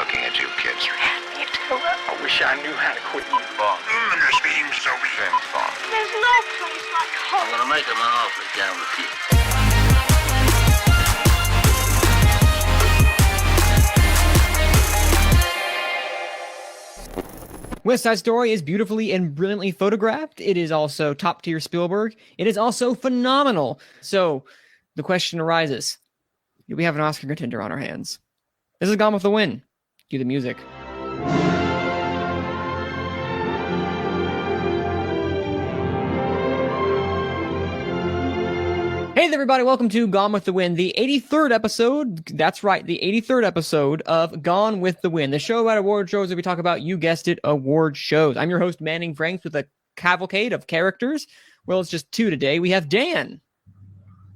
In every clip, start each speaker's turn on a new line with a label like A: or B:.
A: looking at you kids.
B: You had me at hello.
C: I wish I knew how to quit you.
A: Bond.
D: This seems so
A: James Bond.
B: There's no place like home.
E: I'm gonna make him an offer down with you.
F: West Side Story is beautifully and brilliantly photographed. It is also top-tier Spielberg. It is also phenomenal. So the question arises, do we have an Oscar contender on our hands? This is Gone with the Wind. Cue the music. Hey there, everybody. Welcome to Gone with the Wind, the 83rd episode. That's right, the 83rd episode of Gone with the Wind, the show about award shows where we talk about, you guessed it, award shows. I'm your host, Manning Franks, with a cavalcade of characters. Well, it's just two today. We have Dan.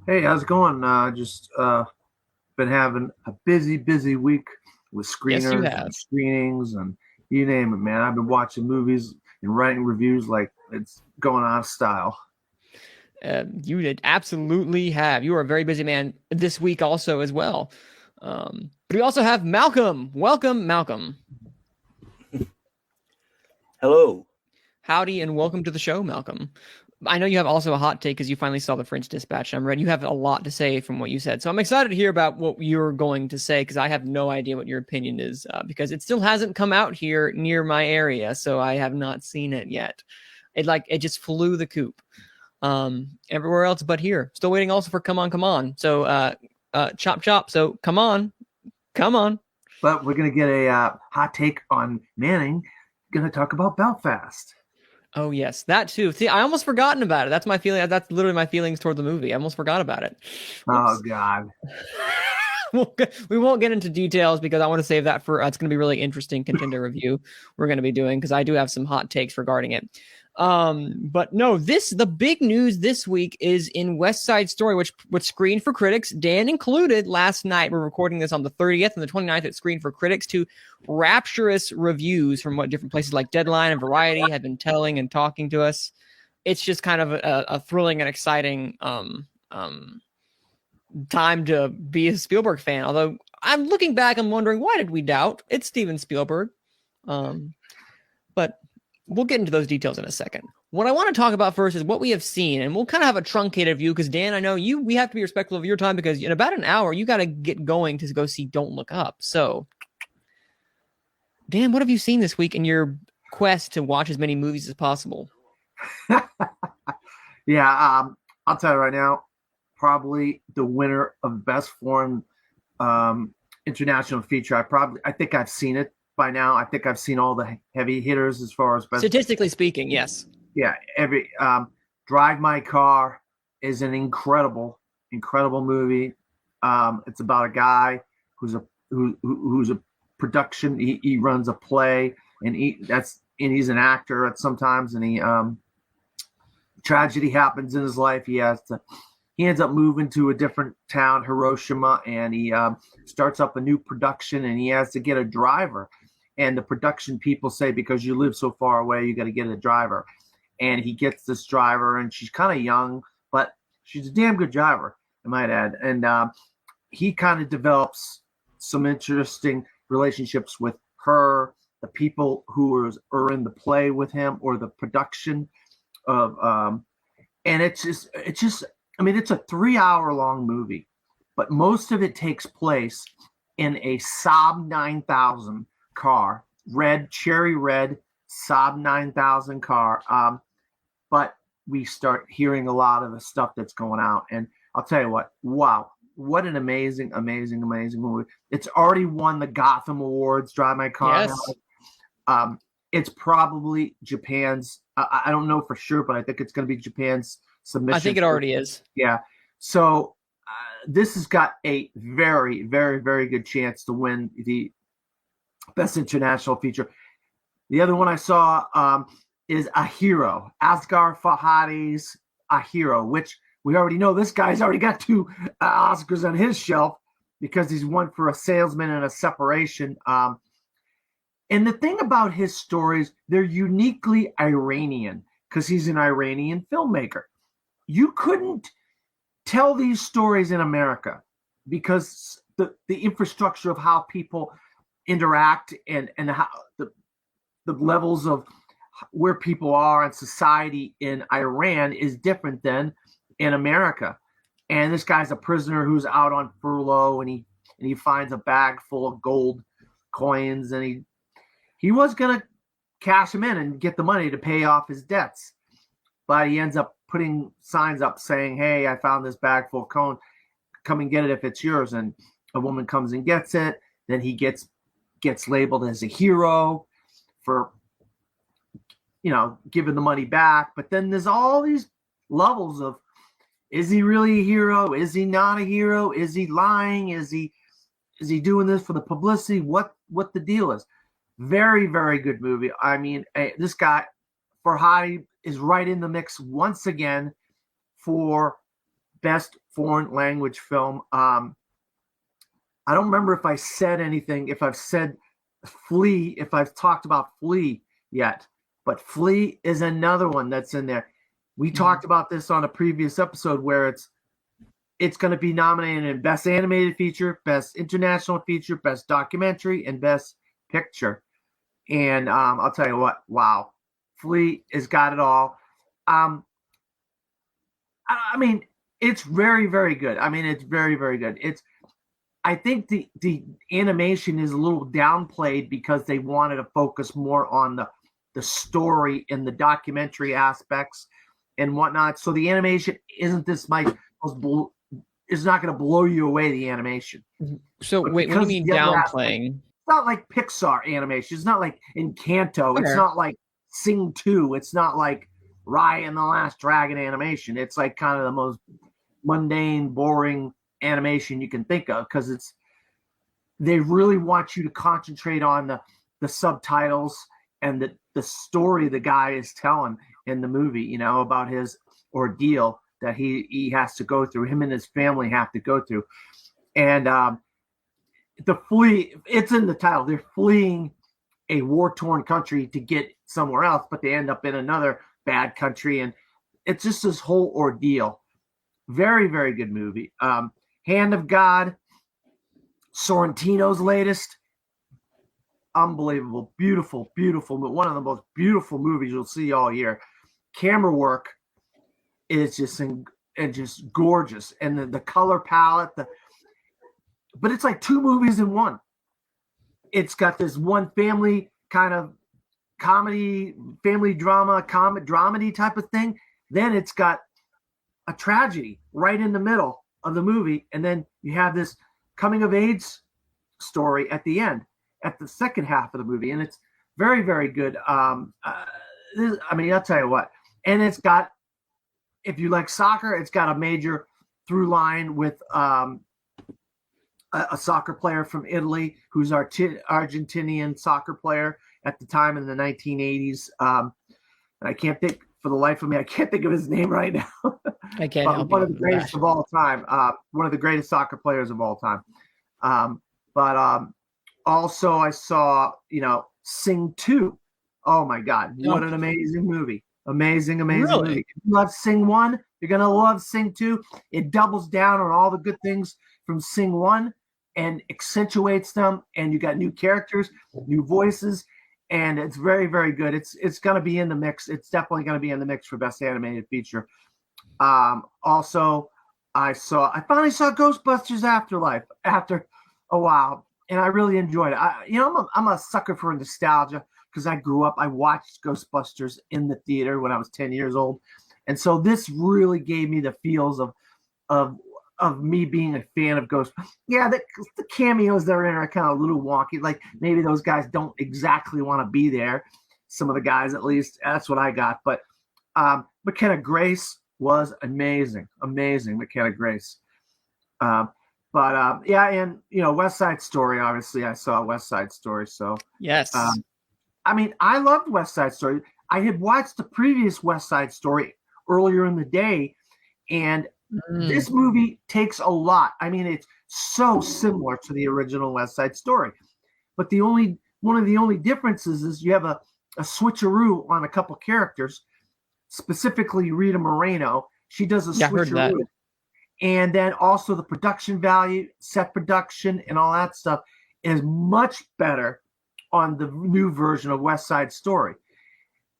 G: Hey, how's it going? Just been having a busy week with screeners and screenings and you name it, man. I've been watching movies and writing reviews like it's going out of style.
F: You did absolutely have. You are a very busy man this week also as well. But we also have Malcolm. Welcome, Malcolm.
H: Hello.
F: Howdy and welcome to the show, Malcolm. I know you have also a hot take because you finally saw the French Dispatch. I'm ready. You have a lot to say from what you said. So I'm excited to hear about what you're going to say because I have no idea what your opinion is because it still hasn't come out here near my area. So I have not seen it yet. It just flew the coop. Everywhere else but here. Still waiting also for Come On. So chop. So come on.
G: But we're gonna get a hot take on Manning. Gonna talk about Belfast.
F: Oh yes, that too. See, I almost forgotten about it. That's my feeling. That's literally my feelings toward the movie. I almost forgot about it. Oops.
G: Oh God.
F: We won't get into details because I want to save that for it's going to be really interesting contender review we're going to be doing because I do have some hot takes regarding it. But no, the big news this week is in West Side Story, which screened for critics, Dan included last night. We're recording this on the 30th and the 29th. It screened for critics to rapturous reviews from what different places like Deadline and Variety have been telling and talking to us. It's just kind of a thrilling and exciting, time to be a Spielberg fan. Although I'm looking back, I'm wondering, why did we doubt? It's Steven Spielberg. But we'll get into those details in a second. What I want to talk about first is what we have seen, and we'll kind of have a truncated view because, Dan, I know we have to be respectful of your time because in about an hour, you got to get going to go see Don't Look Up. So, Dan, what have you seen this week in your quest to watch as many movies as possible?
G: Yeah, I'll tell you right now, probably the winner of Best Foreign International Feature. I think I've seen it by now. I think I've seen all the heavy hitters as far as best.
F: Statistically speaking, yes.
G: Yeah, every Drive My Car is an incredible movie. It's about a guy who's a production. He runs a play, and he's an actor at sometimes, and he tragedy happens in his life. He ends up moving to a different town, Hiroshima, and he starts up a new production, and he has to get a driver. And the production people say, because you live so far away, you got to get a driver. And he gets this driver, and she's kind of young, but she's a damn good driver, I might add. And he kind of develops some interesting relationships with her, the people who are in the play with him, or the production of. And it's just. I mean, it's a 3-hour-long movie, but most of it takes place in a Saab 9000 car, cherry red Saab 9000 car. But we start hearing a lot of the stuff that's going out. And I'll tell you what, wow, what an amazing movie. It's already won the Gotham Awards, Drive My Car.
F: Yes.
G: It's probably Japan's, I don't know for sure, but I think it's going to be Japan's submission.
F: I think it already is.
G: Yeah. So this has got a very, very, very good chance to win the Best International Feature. The other one I saw is A Hero, Asghar Farhadi's A Hero, which we already know this guy's already got 2 Oscars on his shelf because he's won for A Salesman and A Separation. And the thing about his stories, they're uniquely Iranian because he's an Iranian filmmaker. You couldn't tell these stories in America because the infrastructure of how people interact and how the levels of where people are in society in Iran is different than in America. And this guy's a prisoner who's out on furlough, and he finds a bag full of gold coins, and he was gonna cash them in and get the money to pay off his debts, but he ends up putting signs up saying, "Hey, I found this bag full of coin. Come and get it if it's yours." And a woman comes and gets it. Then he gets labeled as a hero for, giving the money back. But then there's all these levels of, is he really a hero? Is he not a hero? Is he lying? Is he doing this for the publicity? What the deal is? Very, very good movie. I mean, this guy, Farhadi, is right in the mix once again for best foreign language film. I don't remember if I said anything, if I've said Flea, if I've talked about Flea yet, but Flea is another one that's in there. We talked about this on a previous episode where it's going to be nominated in Best Animated Feature, Best International Feature, Best Documentary, and Best Picture. And I'll tell you what, wow, Flea has got it all. I mean, it's very, very good. I mean, it's very, very good. I think the animation is a little downplayed because they wanted to focus more on the story and the documentary aspects and whatnot. So the animation isn't this it's not going to blow you away, the animation.
F: So wait, what do you mean downplaying?
G: It's not like Pixar animation. It's not like Encanto. It's not like Sing 2. It's not like Raya and the Last Dragon animation. It's like kind of the most mundane, boring animation you can think of, because they really want you to concentrate on the subtitles and the story the guy is telling in the movie, about his ordeal that he has to go through, him and his family have to go through. And it's in the title. They're fleeing a war-torn country to get somewhere else, but they end up in another bad country, and it's just this whole ordeal. Very, very good movie. Hand of God, Sorrentino's latest. Unbelievable. Beautiful, beautiful. One of the most beautiful movies you'll see all year. Camera work is just gorgeous. And the color palette, but it's like two movies in one. It's got this one family kind of comedy, family drama, dramedy type of thing. Then it's got a tragedy right in the middle of the movie, and then you have this coming of age story at the end, at the second half of the movie, and it's very, very good. I mean, I'll tell you what, and it's got, if you like soccer, it's got a major through line with a soccer player from Italy who's Argentinian soccer player at the time in the 1980s. And I can't think, for the life of me, I can't think of his name right now.
F: I can't help
G: one of the greatest of all time. One of the greatest soccer players of all time. But also I saw, Sing 2. Oh my God. What an amazing movie. Amazing movie. If you love Sing 1, you're going to love Sing 2. It doubles down on all the good things from Sing 1 and accentuates them. And you got new characters, new voices, and it's very, very good. It's going to be in the mix. It's definitely going to be in the mix for Best Animated Feature. Also, I finally saw Ghostbusters Afterlife after a while, and I really enjoyed it. I'm a sucker for nostalgia because I watched Ghostbusters in the theater when I was 10 years old, and so this really gave me the feels of me being a fan of Ghostbusters. Yeah, the cameos that are in are kind of a little wonky. Like maybe those guys don't exactly want to be there. Some of the guys, at least, that's what I got. But McKenna Grace was amazing. McKenna Grace. Yeah, and West Side Story. Obviously, I saw West Side Story. So
F: yes.
G: I mean, I loved West Side Story. I had watched the previous West Side Story earlier in the day, and this movie takes a lot. I mean, it's so similar to the original West Side Story, but one of the only differences is you have a switcheroo on a couple characters, specifically Rita Moreno. She does a switcheroo, and then also the production value, set production, and all that stuff is much better on the new version of West Side Story.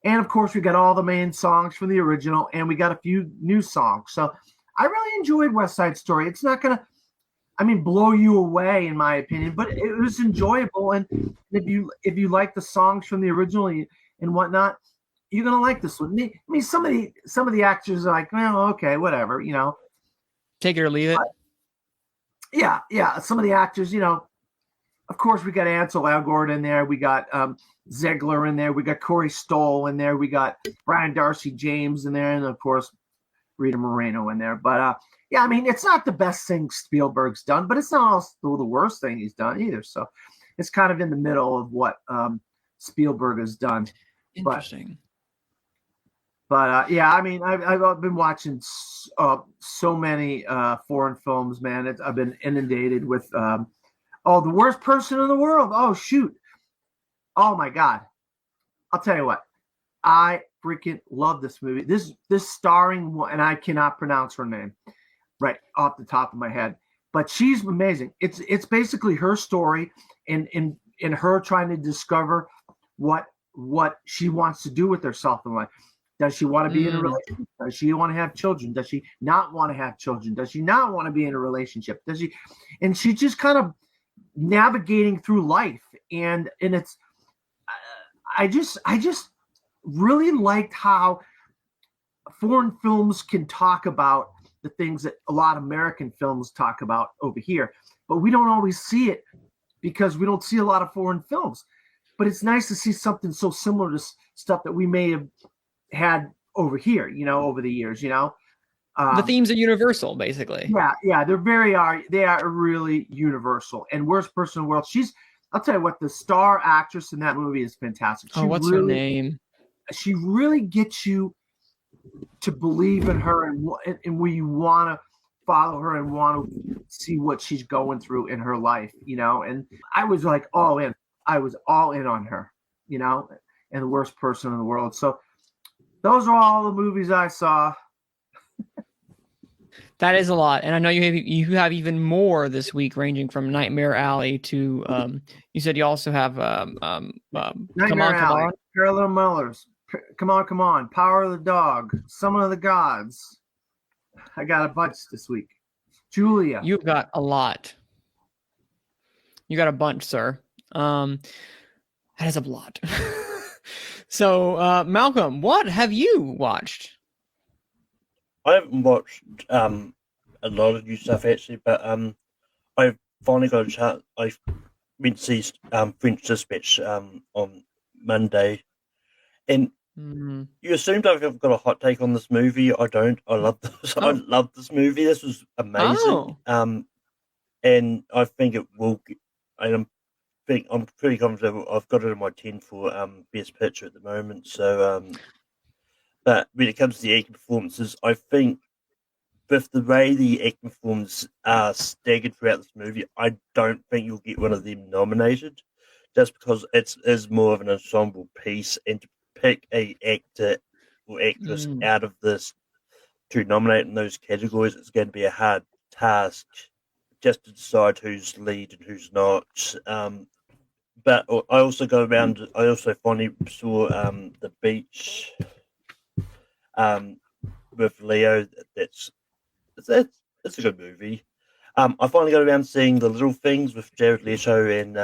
G: And of course, we got all the main songs from the original, and we got a few new songs. So I really enjoyed West Side Story. It's not gonna, blow you away in my opinion, but it was enjoyable. And if you like the songs from the original and whatnot, you're gonna like this one. I mean, some of the actors are like, well, okay, whatever,
F: Take it or leave it.
G: Yeah. Some of the actors, of course, we got Ansel Elgort in there. We got Ziegler in there. We got Corey Stoll in there. We got Brian Darcy James in there, and of course, Rita Moreno in there. But it's not the best thing Spielberg's done, but it's not also the worst thing he's done either. So it's kind of in the middle of what Spielberg has done.
F: Interesting.
G: But I've been watching so many foreign films, man. I've been inundated with the worst person in the world. Oh shoot! Oh my God! I'll tell you what, I freaking love this movie. This starring one, and I cannot pronounce her name right off the top of my head, but she's amazing. It's basically her story and her trying to discover what she wants to do with herself in life. Does she want to be in a relationship? Does she want to have children? Does she not want to have children? Does she not want to be in a relationship? Does she? And she's just kind of navigating through life, and it's. I just really liked how foreign films can talk about the things that a lot of American films talk about over here, but we don't always see it because we don't see a lot of foreign films. But it's nice to see something so similar to stuff that we may have had over here, over the years,
F: the themes are universal, basically.
G: Yeah, they are really universal. And Worst Person in the World, I'll tell you what, the star actress in that movie is fantastic.
F: What's her name?
G: She really gets you to believe in her and where you want to follow her and want to see what she's going through in her life, and I was like all in. I was all in on her, and The Worst Person in the World. So those are all the movies I saw.
F: That is a lot, and I know you have even more this week, ranging from Nightmare Alley to you said you also have
G: Nightmare Alley, Parallel Millers, Come On, Power of the Dog, Summon of the Gods. I got a bunch this week. Julia,
F: you've got a lot. You got a bunch, sir. That is a lot. So, Malcolm, what have you watched?
E: I haven't watched a lot of new stuff actually, but I've finally got a chance. I went to see French Dispatch on Monday, and you assumed I've got a hot take on this movie. I don't. I love this. I love this movie. This was amazing. And I think it will. I'm pretty confident I've got it in my 10 for best picture at the moment. So, but when it comes to the acting performances, I think with the way the acting performances are staggered throughout this movie, I don't think you'll get one of them nominated, just because it is more of an ensemble piece, and to pick a actor or actress out of this to nominate in those categories is going to be a hard task, just to decide who's lead and who's not. But I also finally saw The Beach with Leo. It's a good movie. I finally got around to seeing The Little Things with Jared Leto and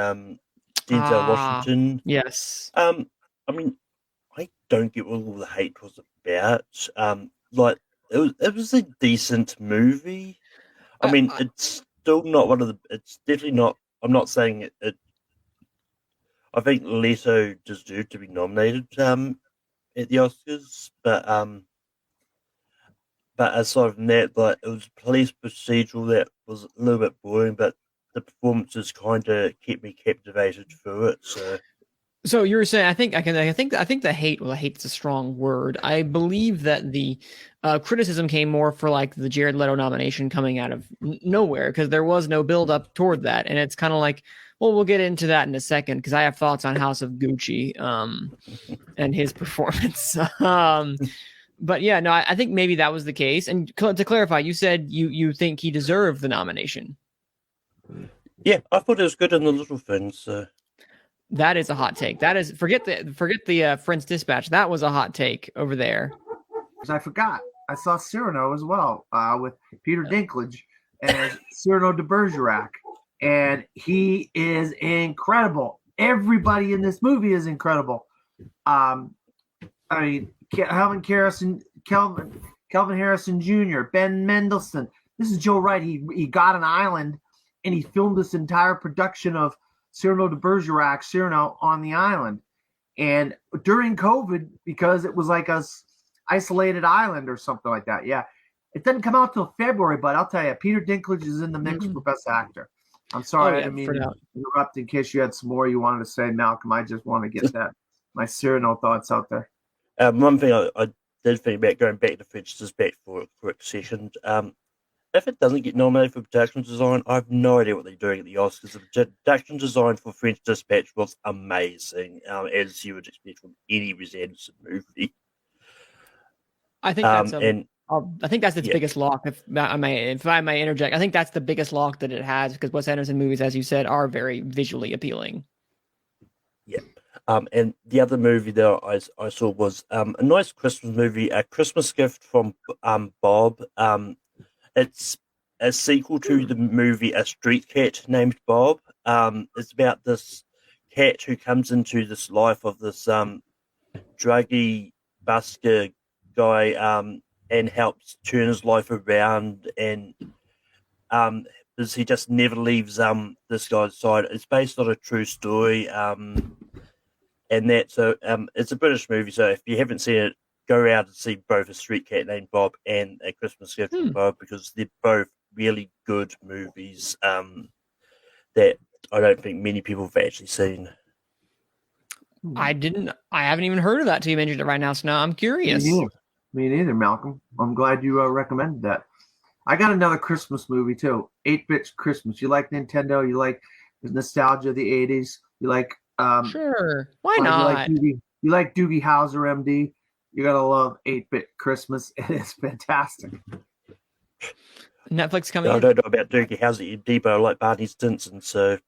E: Denzel Washington.
F: Yes.
E: I don't get what all the hate was about. It was a decent movie. It's still not one of the. It's definitely not. I'm not saying it. I think Leto deserved to be nominated at the Oscars, but aside from that, it was a police procedural that was a little bit boring, but the performances kind of kept me captivated through it.
F: So you were saying, I think the hate. Well, hate's a strong word. I believe that the criticism came more for the Jared Leto nomination coming out of nowhere, because there was no build up toward that, and it's kind of like, well, we'll get into that in a second, because I have thoughts on House of Gucci and his performance. But yeah, no, I think maybe that was the case. And to clarify, you said you think he deserved the nomination.
E: Yeah, I thought it was good in the little things. So.
F: That is a hot take. That is forget the French Dispatch. That was a hot take over there.
G: I forgot. I saw Cyrano as well with Peter Dinklage as Cyrano de Bergerac, and he is incredible. Everybody in this movie is incredible. I mean, Calvin Harrison Jr., Ben Mendelsohn. This is Joe Wright. He got an island, and he filmed this entire production of Cyrano de Bergerac, Cyrano on the island. And during COVID, because it was like a isolated island or something like that. Yeah. It doesn't come out till February, but I'll tell you, Peter Dinklage is in the mix for Best Actor. I'm sorry, I didn't mean to interrupt in case you had some more you wanted to say, Malcolm. I just want to get my Cyrano thoughts out there.
E: One thing I did think about going back to French Dispatch for a quick second. If it doesn't get nominated for production design, I have no idea what they're doing at the Oscars. The production design for French Dispatch was amazing, as you would expect from any Wes Anderson movie.
F: I think that's its biggest lock. If I may interject, I think that's the biggest lock that it has because Wes Anderson movies, as you said, are very visually appealing.
E: Yeah. And the other movie that I saw was a nice Christmas movie, A Christmas Gift from Bob. It's a sequel to the movie A Street Cat Named Bob. It's about this cat who comes into this life of this druggy busker guy and helps turn his life around, and he just never leaves this guy's side. It's based on a true story, and it's a British movie. So if you haven't seen it, go out and see both A Street Cat Named Bob and A Christmas Gift from Bob, because they're both really good movies that I don't think many people have actually seen.
F: I haven't even heard of that till you mentioned it right now, so now I'm curious.
G: Me neither, Malcolm. I'm glad you recommended that. I got another Christmas movie too, 8-Bit Christmas. You like Nintendo? You like the nostalgia of the 80s? You like
F: sure, why not?
G: You like Doogie Howser, MD? You gotta love 8-Bit Christmas. It is fantastic.
F: Netflix coming.
E: I don't know about Doogie Howser, MD, but I like Barney Stinson, so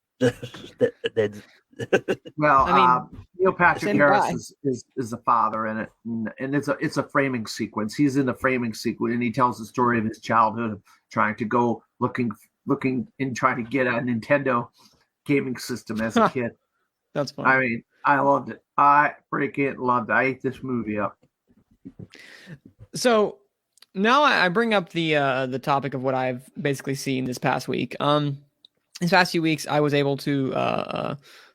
G: well, I mean, Neil Patrick Harris is the father in it, and it's a framing sequence. He's in the framing sequence, and he tells the story of his childhood, of trying to go looking and trying to get a Nintendo gaming system as a kid.
F: That's fun.
G: I mean, I loved it. I freaking loved it. I ate this movie up.
F: So now I bring up the topic of what I've basically seen this past week. These past few weeks, I was able to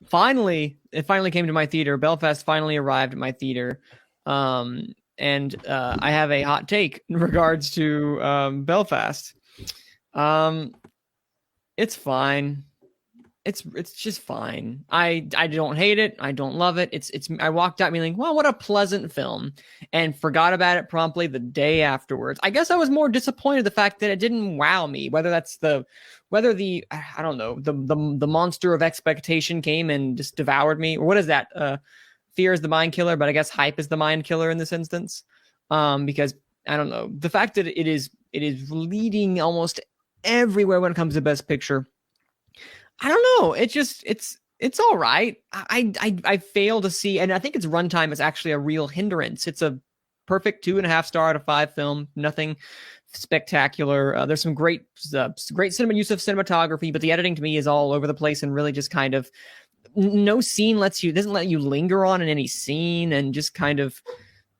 F: it finally came to my theater. Belfast finally arrived at my theater, and I have a hot take in regards to Belfast. It's fine. It's just fine. I don't hate it. I don't love it. It's I walked out being like, wow, what a pleasant film, and forgot about it promptly the day afterwards. I guess I was more disappointed the fact that it didn't wow me. Whether the I don't know, the monster of expectation came and just devoured me, or what is that? Fear is the mind killer, but I guess hype is the mind killer in this instance. Because I don't know, the fact that it is leading almost everywhere when it comes to Best Picture. I don't know. It's all right. I fail to see, and I think its runtime is actually a real hindrance. It's a perfect 2.5 star out of 5 film. Nothing spectacular. There's some great use of cinematography, but the editing to me is all over the place and really just kind of no scene doesn't let you linger on in any scene, and just kind of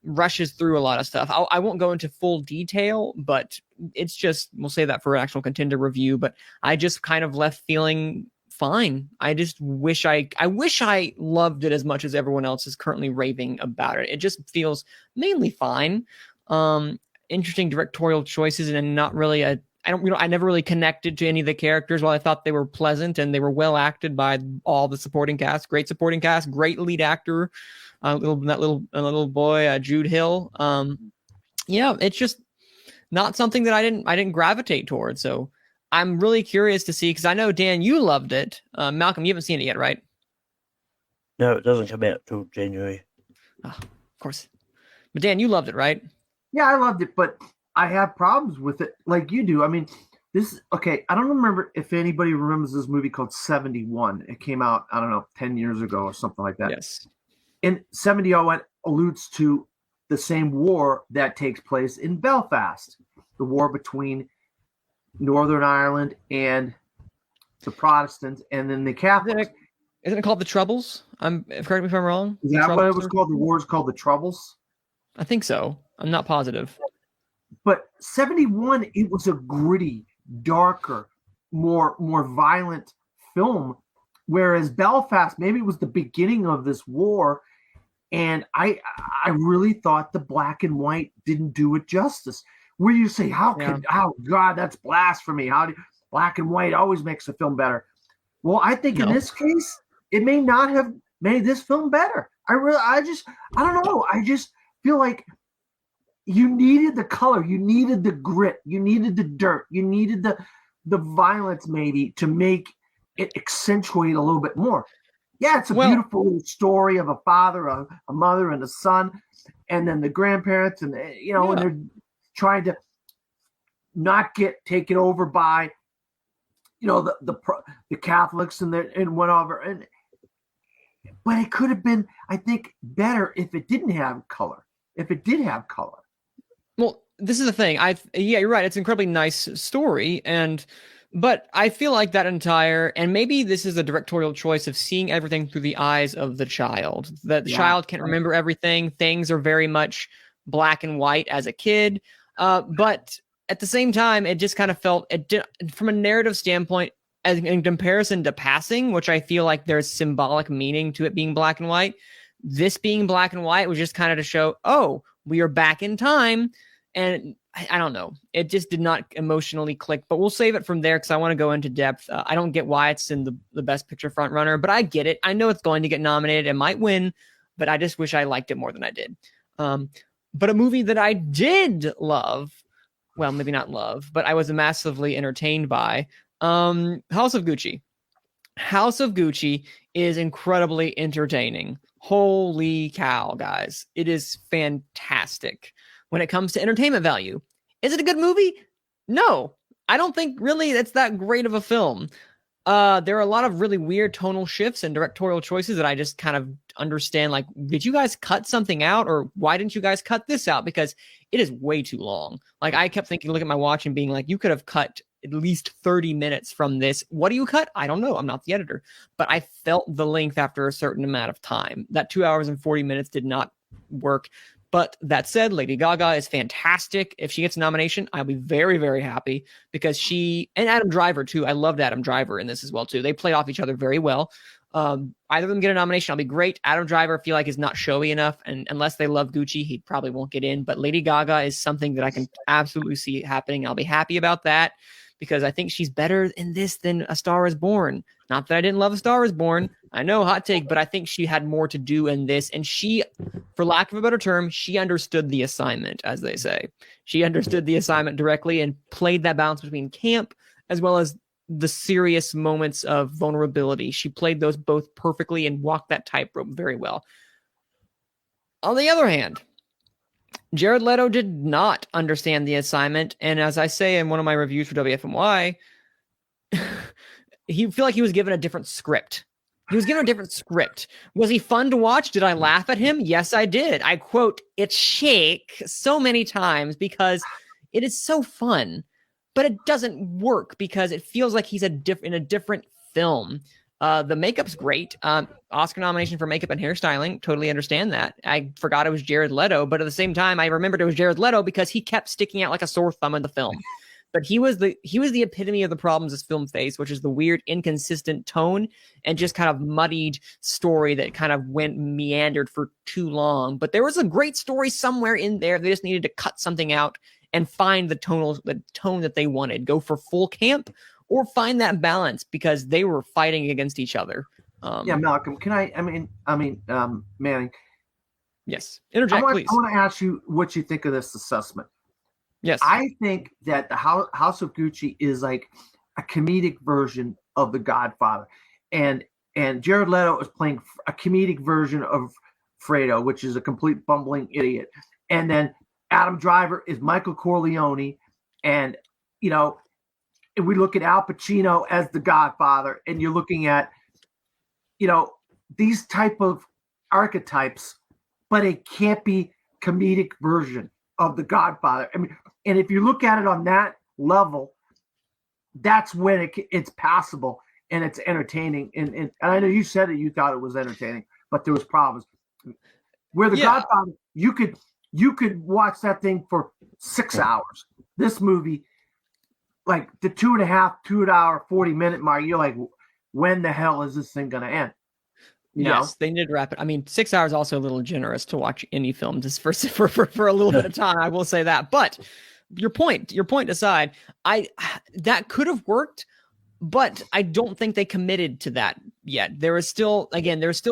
F: rushes through a lot of stuff. I won't go into full detail, but it's just, we'll say that for an actual contender review, but I just kind of left feeling fine. I just wish I loved it as much as everyone else is currently raving about it. It just feels mainly fine. Interesting directorial choices, and not really I never really connected to any of the characters. While I thought they were pleasant and they were well acted by all the supporting cast, great supporting cast, great lead actor, little boy, Jude Hill. Yeah, it's just not something that I didn't gravitate towards. So I'm really curious to see, because I know, Dan, you loved it. Malcolm, you haven't seen it yet, right?
E: No, it doesn't come out till January.
F: Oh, of course. But Dan, you loved it, right?
G: Yeah, I loved it, but I have problems with it like you do. I mean, This okay. I don't remember if anybody remembers this movie called 71. It came out, I don't know, 10 years ago or something like that.
F: Yes.
G: And 71 alludes to the same war that takes place in Belfast, the war between Northern Ireland and the Protestants, and then the Catholics.
F: Isn't it called the Troubles? Correct me if I'm wrong.
G: Is that what it was called? The war is called the Troubles?
F: I think so. I'm not positive.
G: But 71, it was a gritty, darker, more violent film, whereas Belfast, maybe it was the beginning of this war, and I really thought the black and white didn't do it justice. Where you say, oh God, that's blasphemy. How do black and white always makes the film better? Well, I think in this case, it may not have made this film better. I don't know. I just feel like you needed the color, you needed the grit, you needed the dirt, you needed the violence maybe to make it accentuate a little bit more. Yeah, it's a beautiful little story of a father, a mother, and a son, and then the grandparents, and and they're trying to not get taken over by the Catholics and whatever. But it could have been, I think, better if it didn't have color. If it did have color.
F: Well, this is the thing. You're right. It's an incredibly nice story, but I feel like that and maybe this is a directorial choice of seeing everything through the eyes of the child. That the child can't remember everything. Things are very much black and white as a kid. But at the same time, it just kind of felt from a narrative standpoint, as in comparison to Passing, which I feel like there's symbolic meaning to it being black and white. This being black and white was just kind of to show, oh, we are back in time. And I don't know. It just did not emotionally click, but we'll save it from there because I want to go into depth. I don't get why it's in the Best Picture front runner, but I get it. I know it's going to get nominated. It might win, but I just wish I liked it more than I did. But a movie that I did love, well, maybe not love, but I was massively entertained by, House of Gucci. House of Gucci is incredibly entertaining. Holy cow, guys. It is fantastic. When it comes to entertainment value, is it a good movie? No, I don't think really it's that great of a film. There are a lot of really weird tonal shifts and directorial choices that I just kind of understand. Like, did you guys cut something out, or why didn't you guys cut this out? Because it is way too long. Like, I kept thinking, look at my watch and being like, you could have cut at least 30 minutes from this. What do you cut? I don't know. I'm not the editor, but I felt the length after a certain amount of time. That 2 hours and 40 minutes did not work. But that said, Lady Gaga is fantastic. If she gets a nomination, I'll be very, very happy because and Adam Driver too. I loved Adam Driver in this as well too. They played off each other very well. Either of them get a nomination, I'll be great. Adam Driver, I feel like, is not showy enough, and unless they love Gucci, he probably won't get in. But Lady Gaga is something that I can absolutely see happening. I'll be happy about that because I think she's better in this than A Star Is Born. Not that I didn't love A Star Is Born. I know, hot take, but I think she had more to do in this. And she, for lack of a better term, she understood the assignment, as they say. She understood the assignment directly and played that balance between camp as well as the serious moments of vulnerability. She played those both perfectly and walked that tightrope very well. On the other hand, Jared Leto did not understand the assignment. And as I say in one of my reviews for WFMY, he feel like he was given a different script. He was given a different script. Was he fun to watch? Did I laugh at him? Yes, I did. I quote, "It's shake" so many times because it is so fun, but it doesn't work because it feels like he's in a different film. The makeup's great. Oscar nomination for makeup and hairstyling. Totally understand that. I forgot it was Jared Leto, but at the same time, I remembered it was Jared Leto because he kept sticking out like a sore thumb in the film. But he was the epitome of the problems this film faced, which is the weird, inconsistent tone and just kind of muddied story that kind of meandered for too long. But there was a great story somewhere in there. They just needed to cut something out and find the tone that they wanted. Go for full camp or find that balance because they were fighting against each other.
G: Malcolm, Manning.
F: Yes, interject, please.
G: I want to ask you what you think of this assessment.
F: Yes.
G: I think that the House of Gucci is like a comedic version of The Godfather. And Jared Leto is playing a comedic version of Fredo, which is a complete bumbling idiot. And then Adam Driver is Michael Corleone. And, and we look at Al Pacino as the Godfather, and you're looking at, these type of archetypes, but it can't be comedic version of the Godfather. I mean, and if you look at it on that level, that's when it's passable and it's entertaining. And I know you said it, you thought it was entertaining, but there was problems. Where the Godfather, you could watch that thing for 6 hours. This movie, like the 2 hour, 40-minute mark, you're like, when the hell is this thing going to end?
F: Yes, they did wrap it. I mean, 6 hours also a little generous to watch any film just for a little bit of time. I will say that. But your point aside, that could have worked, but I don't think they committed to that yet. There is still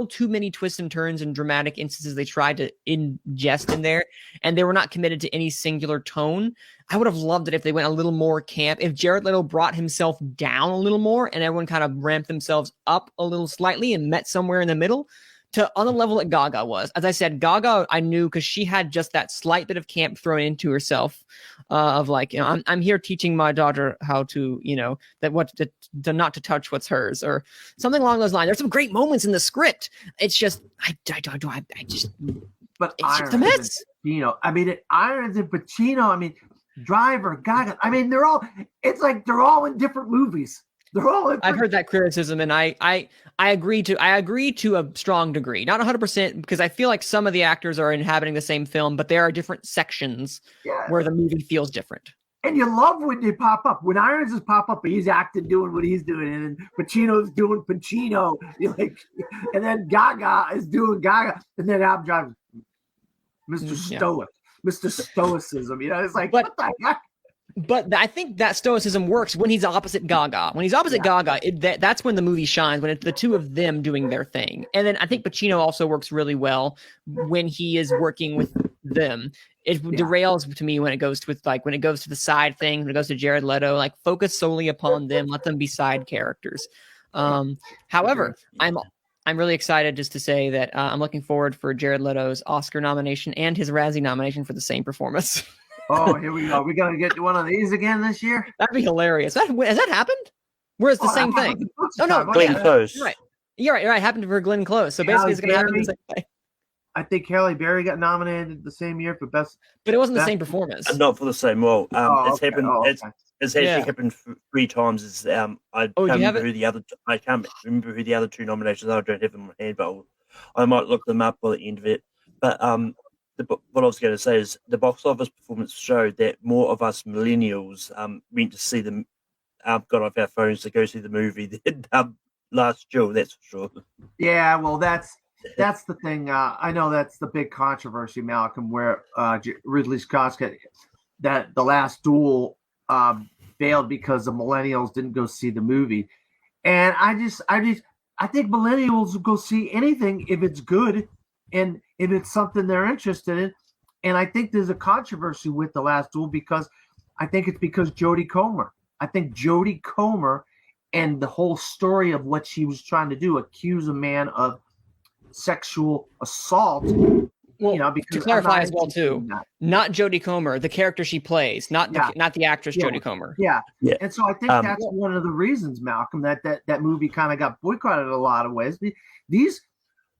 F: too many twists and turns and dramatic instances they tried to ingest in there, and they were not committed to any singular tone. I would have loved it if they went a little more camp, if Jared Leto brought himself down a little more and everyone kind of ramped themselves up a little slightly and met somewhere in the middle on the level that Gaga was. As I said, Gaga, I knew because she had just that slight bit of camp thrown into herself of like, I'm here teaching my daughter how to, to not to touch what's hers or something along those lines. There's some great moments in the script. It's just,
G: but
F: it's just a mess.
G: Irons and Pacino, Driver, Gaga. It's like they're all in different movies. They're all in.
F: I've heard that criticism, and I agree to a strong degree, not 100%, because I feel like some of the actors are inhabiting the same film, but there are different sections where the movie feels different.
G: And you love when they pop up. When Irons is pop up, he's acting, doing what he's doing, and then Pacino's doing Pacino, and then Gaga is doing Gaga, and then I'm driving Mr. Stoic. Mr. Stoicism, it's like, what the heck?
F: But I think that stoicism works when he's opposite Gaga. When he's opposite Gaga, that's when the movie shines, when it's the two of them doing their thing. And then I think Pacino also works really well when he is working with them. It derails to me when it goes to the side thing, when it goes to Jared Leto, like focus solely upon them, let them be side characters. However, I'm really excited just to say that I'm looking forward for Jared Leto's Oscar nomination and his Razzie nomination for the same performance.
G: Oh, here we go. We're going to get one of these again this year?
F: That'd be hilarious. Has that happened? Where it's the same thing?
E: Oh, no. Glenn Close.
F: You're right. You're right. Happened for Glenn Close. So basically it's going to happen the same way.
G: I think Halle Berry got nominated the same year for best.
F: But it wasn't the same performance.
E: Not for the same role. It's happened.
G: Okay.
E: It's actually happened 3 times. I can't remember who the other 2 nominations are. I don't have them in my hand, but I might look them up by the end of it. But what I was going to say is the box office performance showed that more of us millennials went to see them, got off our phones to go see the movie than last year. That's for sure. Yeah,
G: well, that's the thing. I know that's the big controversy, Malcolm, where Ridley Scott's that The Last Duel failed because the millennials didn't go see the movie, and I think millennials will go see anything if it's good and if it's something they're interested in. And I think there's a controversy with The Last Duel because I think it's because Jodie Comer. I think Jodie Comer and the whole story of what she was trying to do, accuse a man of sexual assault.
F: Well, because to clarify as well too, not Jodie Comer, the character she plays, not the actress Jodie Comer.
G: Yeah. And so I think that's one of the reasons, Malcolm, that movie kind of got boycotted in a lot of ways.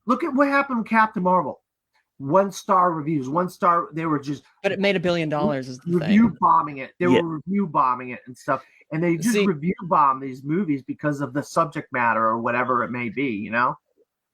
G: Look at what happened with Captain Marvel. 1-star reviews, 1-star. They were just.
F: But it made $1 billion. Is the
G: review
F: thing.
G: bombing it. They were review bombing it and stuff, and they just review bomb these movies because of the subject matter or whatever it may be.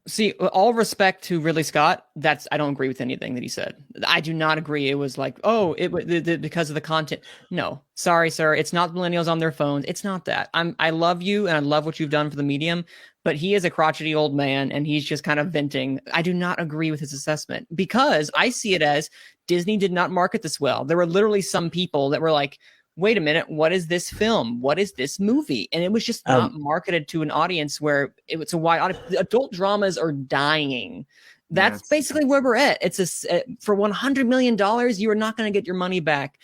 F: See, all respect to Ridley Scott, I don't agree with anything that he said. I do not agree. It was like, because of the content. No, sorry, sir. It's not millennials on their phones. It's not that. I love you and I love what you've done for the medium, but he is a crotchety old man and he's just kind of venting. I do not agree with his assessment because I see it as Disney did not market this well. There were literally some people that were like, wait a minute, what is this film? What is this movie? And it was just not marketed to an audience where it's a wide audience. The adult dramas are dying. That's basically where we're at. It's for $100 million, you are not going to get your money back.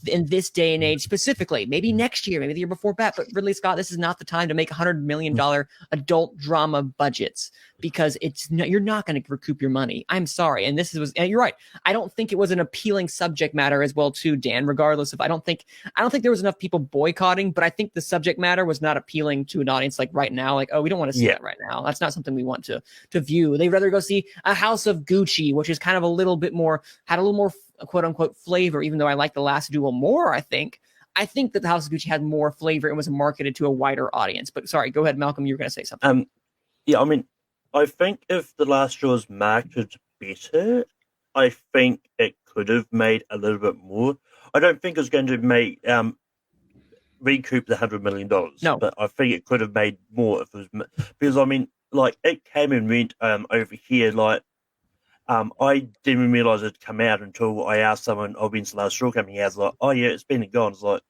F: in this day and age specifically. Maybe next year, maybe the year before that. But Ridley Scott, this is not the time to make $100 million adult drama budgets because you're not going to recoup your money. I'm sorry. And and you're right. I don't think it was an appealing subject matter as well, too, Dan. Regardless of, I don't think there was enough people boycotting, but I think the subject matter was not appealing to an audience like right now. Like, oh, we don't want to see that right now. That's not something we want to view. They'd rather go see A House of Gucci, which is kind of had a little more quote unquote flavor, even though I like The Last Duel more. I think that The House of Gucci had more flavor and was marketed to a wider audience. But sorry, go ahead, Malcolm. You were going to say something.
E: Yeah, I mean, I think if The Last Duel was marketed better, I think it could have made a little bit more. I don't think it's going to make recoup the $100 million.
F: No,
E: but I think it could have made more if it was, because I mean, like, it came and went over here. Like, I didn't realize it'd come out until I asked someone, "Oh, when's the last straw coming out?" I was like, "Oh yeah, it's been and gone." It's like,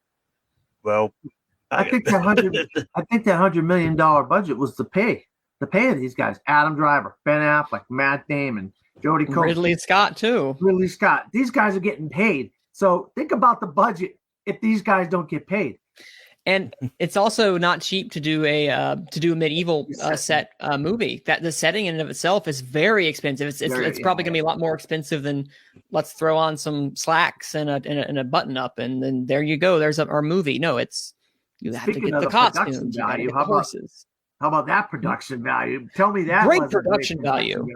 E: well,
G: I think that $100 million budget was the pay of these guys: Adam Driver, Ben Affleck, Matt Damon, Jodie Comer,
F: Ridley Scott too.
G: Ridley Scott. These guys are getting paid. So think about the budget if these guys don't get paid.
F: And it's also not cheap to do a medieval set movie. That the setting in and of itself is very expensive. It's probably going to be a lot more expensive than let's throw on some slacks and a button up, and then there you go. There's our movie. No, you have to get the costumes, you gotta get the horses.
G: How about that production value? Tell me that.
F: Great production value.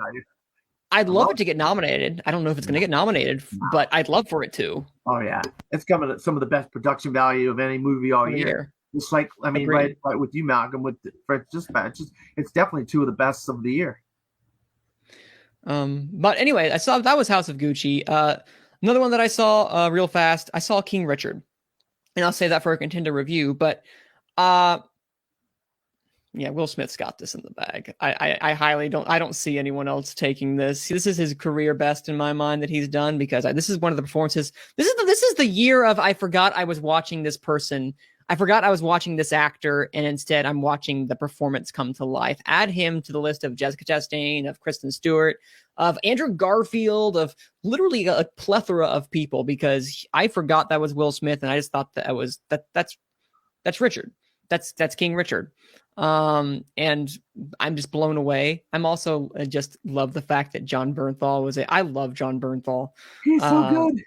F: I'd love it to get nominated. I don't know if it's going to get nominated, but I'd love for it to.
G: Oh yeah, it's coming at some of the best production value of any movie all year. Just like, I mean, right with you, Malcolm, with French Dispatch, it's definitely two of the best of the year.
F: But anyway, I saw that was House of Gucci. Another one that I saw real fast, I saw King Richard, and I'll say that for a contender review. But yeah, Will Smith's got this in the bag. I don't see anyone else taking this. This is his career best in my mind that he's done, because this is one of the performances. This is the year of I forgot I was watching this person. I forgot I was watching this actor, and instead I'm watching the performance come to life. Add him to the list of Jessica Chastain, of Kristen Stewart, of Andrew Garfield, of literally a plethora of people, because I forgot that was Will Smith, and I just thought that's Richard. That's King Richard. And I'm just blown away. I'm also just love the fact that John Bernthal I love John Bernthal.
G: He's so good.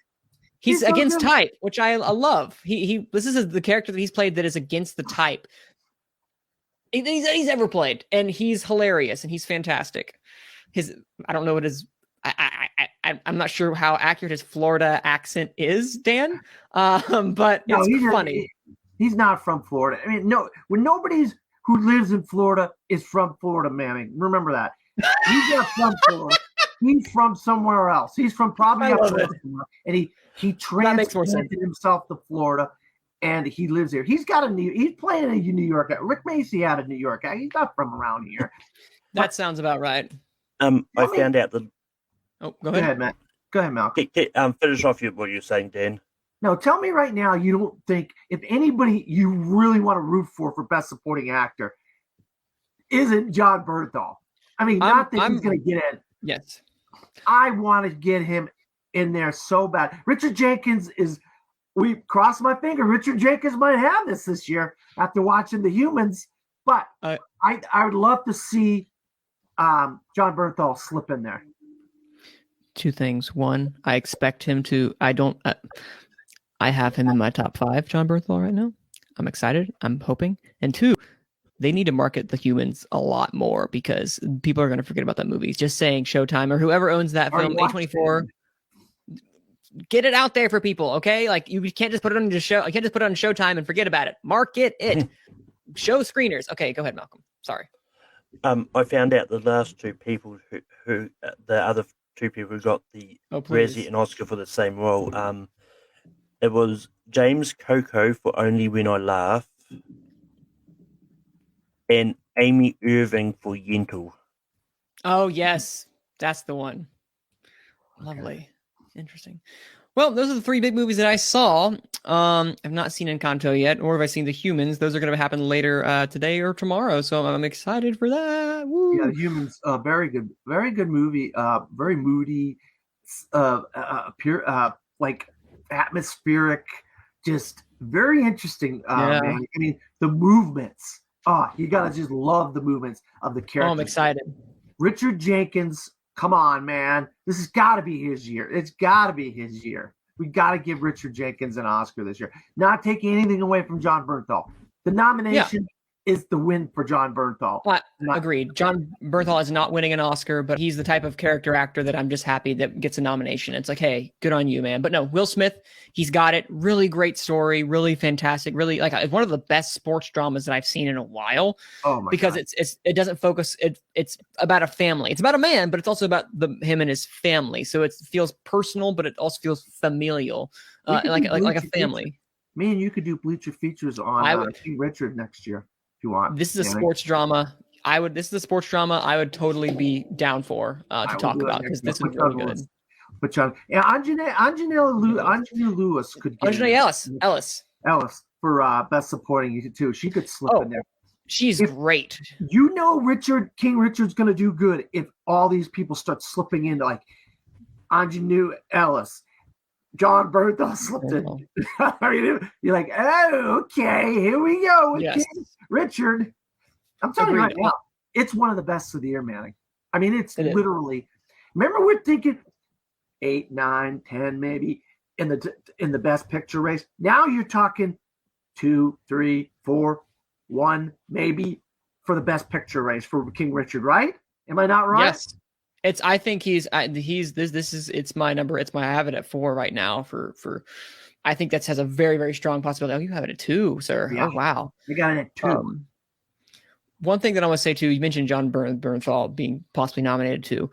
F: He's so against good. Type, which I love. This is the character that he's played that is against the type he's ever played, and he's hilarious and he's fantastic. I don't know what his I'm not sure how accurate his Florida accent is, Dan. But it's funny.
G: He's not from Florida. I mean, when nobody's who lives in Florida is from Florida, Manning. Remember that. He's not from Florida. He's from somewhere else. He's from probably up north, and he transplanted himself to Florida, and he lives here. He's playing in New York. Rick Macy out of New York. He's not from around here.
F: That sounds about right.
E: I found out that.
F: Oh, go ahead,
G: Matt. Go ahead, Malcolm.
E: Finish off what you're saying, Dan.
G: No, tell me right now, you don't think if anybody you really want to root for Best Supporting Actor isn't John Bernthal. I mean, not that he's going to get in.
F: Yes.
G: I want to get him in there so bad. Richard Jenkins we cross my finger. Richard Jenkins might have this year after watching The Humans, but I would love to see John Bernthal slip in there.
F: Two things. One, I expect him to. I have him in my top 5, John Bernthal, right now. I'm excited. I'm hoping. And 2, they need to market The Humans a lot more, because people are going to forget about that movie. Just saying Showtime or whoever owns that film, A24, get it out there for people, okay? Like, you can't just put it on your show. You can't just put it on Showtime and forget about it. Market it. Show screeners. Okay, go ahead, Malcolm. Sorry.
E: I found out the last 2 people who the other 2 people who got the Razzie and Oscar for the same role. It was James Coco for Only When I Laugh and Amy Irving for Yentl.
F: Oh, yes. That's the one. Lovely. Interesting. Well, those are the 3 big movies that I saw. I've not seen Encanto yet, nor have I seen The Humans. Those are going to happen later today or tomorrow, so I'm excited for that. Woo.
G: Yeah, The Humans, very good movie. Very moody, atmospheric, just very interesting.
F: Yeah.
G: Man. I mean, the movements. Oh, you gotta just love the movements of the characters.
F: Oh, I'm excited.
G: Richard Jenkins, come on, man. This has got to be his year. It's got to be his year. We got to give Richard Jenkins an Oscar this year. Not taking anything away from John Bernthal. The nomination is the win for John Bernthal.
F: Agreed. John Bernthal is not winning an Oscar, but he's the type of character actor that I'm just happy that gets a nomination. It's like, hey, good on you, man. But no, Will Smith, he's got it. Really great story, really fantastic, really like one of the best sports dramas that I've seen in a while.
G: Oh my
F: because
G: God.
F: it doesn't focus. It's about a family. It's about a man, but it's also about him and his family. So it feels personal, but it also feels familial, like a family.
G: Man, you could do Bleacher Features on King Richard next year. You want.
F: This is a sports drama. This is a sports drama I would totally be down for to talk about because this is really good.
G: But John, Anjanae Lewis could get
F: Anjanae Ellis
G: for best supporting too. She could slip in there.
F: She's great.
G: You know, King Richard's going to do good if all these people start slipping into like Anjanae Ellis. John Bernthal slipped in. You're like, oh, okay, here we go with King Richard. I'm telling you right now, it's one of the best of the year, man. I mean, it's literally. Remember, we're thinking 8, 9, 10, maybe in the best picture race. Now you're talking 2, 3, 4, 1, maybe for the best picture race for King Richard, right? Am I not right?
F: Yes. I think he's my number. I have it at 4 right now for I think that has a very, very strong possibility. Oh, you have it at 2, sir. Yeah. Oh, wow.
G: You got it at 2.
F: One thing that I want to say too, you mentioned John Bernthal being possibly nominated too.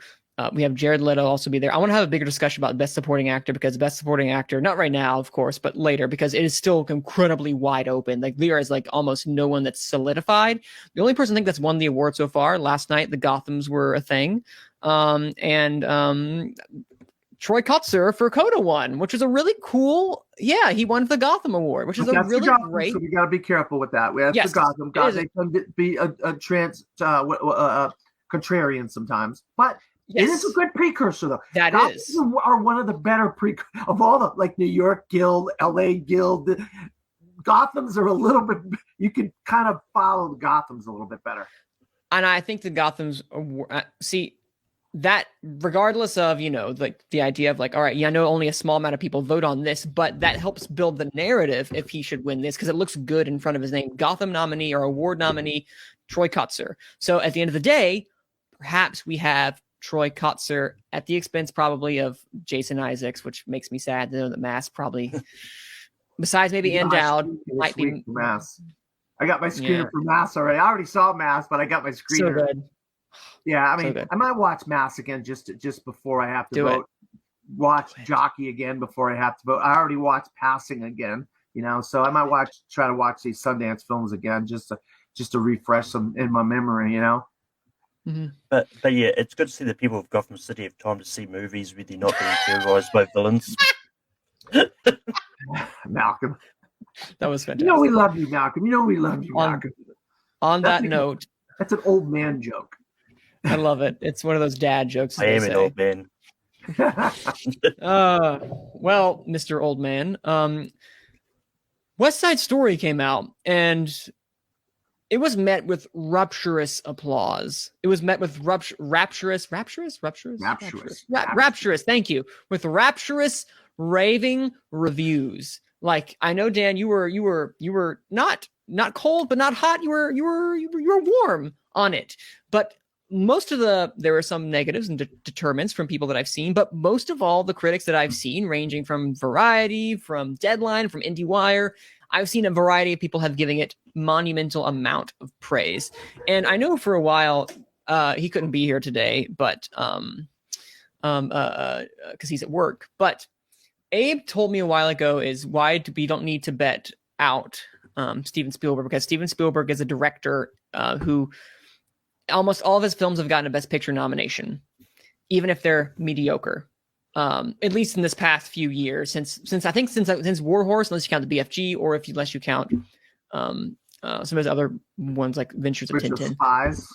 F: We have Jared Leto also be there. I want to have a bigger discussion about best supporting actor because best supporting actor, not right now, of course, but later because it is still incredibly wide open. Like there is like almost no one that's solidified. The only person I think that's won the award so far last night, the Gothams were a thing. Troy Kotsur for Coda won, which is a really cool. Yeah, he won the Gotham Award, which is a really great.
G: So we got to be careful with that. We have the Gotham. They can be a contrarian sometimes, but it is a good precursor though. Gothams are one of the better of all the like New York Guild, LA Guild. Gothams are a little bit. You can kind of follow the Gothams a little bit better.
F: And I think the Gothams see. That regardless of, like the idea of like, all right, I know only a small amount of people vote on this, but that helps build the narrative if he should win this because it looks good in front of his name. Gotham nominee or award nominee, Troy Kotsur. So at the end of the day, perhaps we have Troy Kotsur at the expense probably of Jason Isaacs, which makes me sad to know that Mass probably, besides maybe Endowed, might be.
G: Mass. I got my screener for Mass already. I already saw Mass, but I got my screener.
F: So good.
G: Yeah, I mean, I might watch Mass again just before I have to vote. Watch Jockey again before I have to vote. I already watched Passing again, so I might try to watch these Sundance films again just to refresh them in my memory,
F: Mm-hmm.
E: But yeah, it's good to see that people of Gotham City have time to see movies really not being terrorized by villains.
G: Malcolm,
F: that was fantastic.
G: We love you, Malcolm. We love you, Malcolm.
F: On that note,
G: that's an old man joke.
F: I love it. It's one of those dad jokes.
E: I am an old man.
F: Well, Mr. Old Man, West Side Story came out and it was met with rapturous applause. It was met with rapturous. Thank you. With rapturous raving reviews. Like I know, Dan, you were not cold, but not hot. You were warm on it, but. There were some negatives and determinants from people that I've seen, but most of all, the critics that I've seen, ranging from Variety, from Deadline, from IndieWire, I've seen a variety of people have given it monumental amount of praise. And I know for a while he couldn't be here today, but because he's at work. But Abe told me a while ago is why we don't need to bet out Steven Spielberg because Steven Spielberg is a director who. Almost all of his films have gotten a Best Picture nomination, even if they're mediocre. At least in this past few years, since War Horse, unless you count the BFG, or unless you count some of his other ones like Ventures of Tintin.
G: Spies.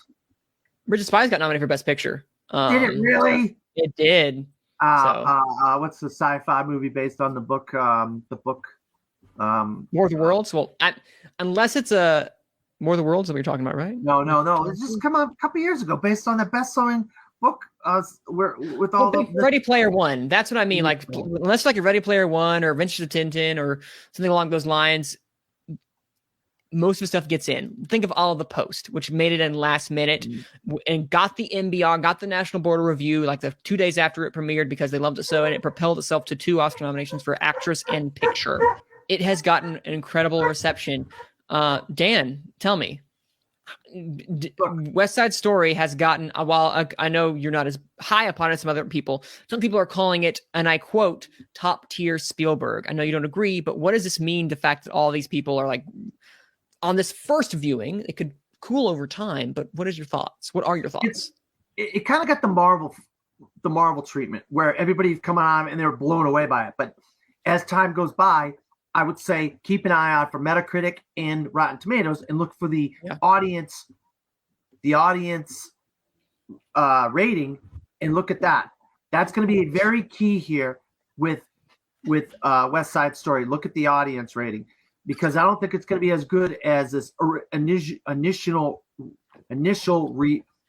F: Bridge of Spies got nominated for Best Picture.
G: Did it really?
F: It did.
G: What's the sci-fi movie based on the book?
F: War of the Worlds. Well, unless it's a War of the Worlds that we're talking about, right?
G: No. It's just come out a couple years ago, based on the best-selling book. With all the
F: Ready Player One. That's what I mean. Like, unless like a Ready Player One or Adventures of Tintin or something along those lines, most of the stuff gets in. Think of All of the Post, which made it in last minute and got the NBR, got the National Board of Review like the 2 days after it premiered because they loved it so, and it propelled itself to 2 Oscar nominations for actress and picture. It has gotten an incredible reception. Dan, tell me, West Side Story has gotten, while I know you're not as high upon it, some other people, some people are calling it, and I quote, top tier Spielberg. I know you don't agree, but what does this mean? The fact that all these people are like, on this first viewing, it could cool over time, but what is your thoughts? What are your thoughts?
G: It kind of got the Marvel treatment where everybody's coming on and they're blown away by it. But as time goes by, I would say keep an eye out for Metacritic and Rotten Tomatoes and look for the audience rating and look at that. That's going to be very key here with West Side Story. Look at the audience rating. Because I don't think it's going to be as good as this initial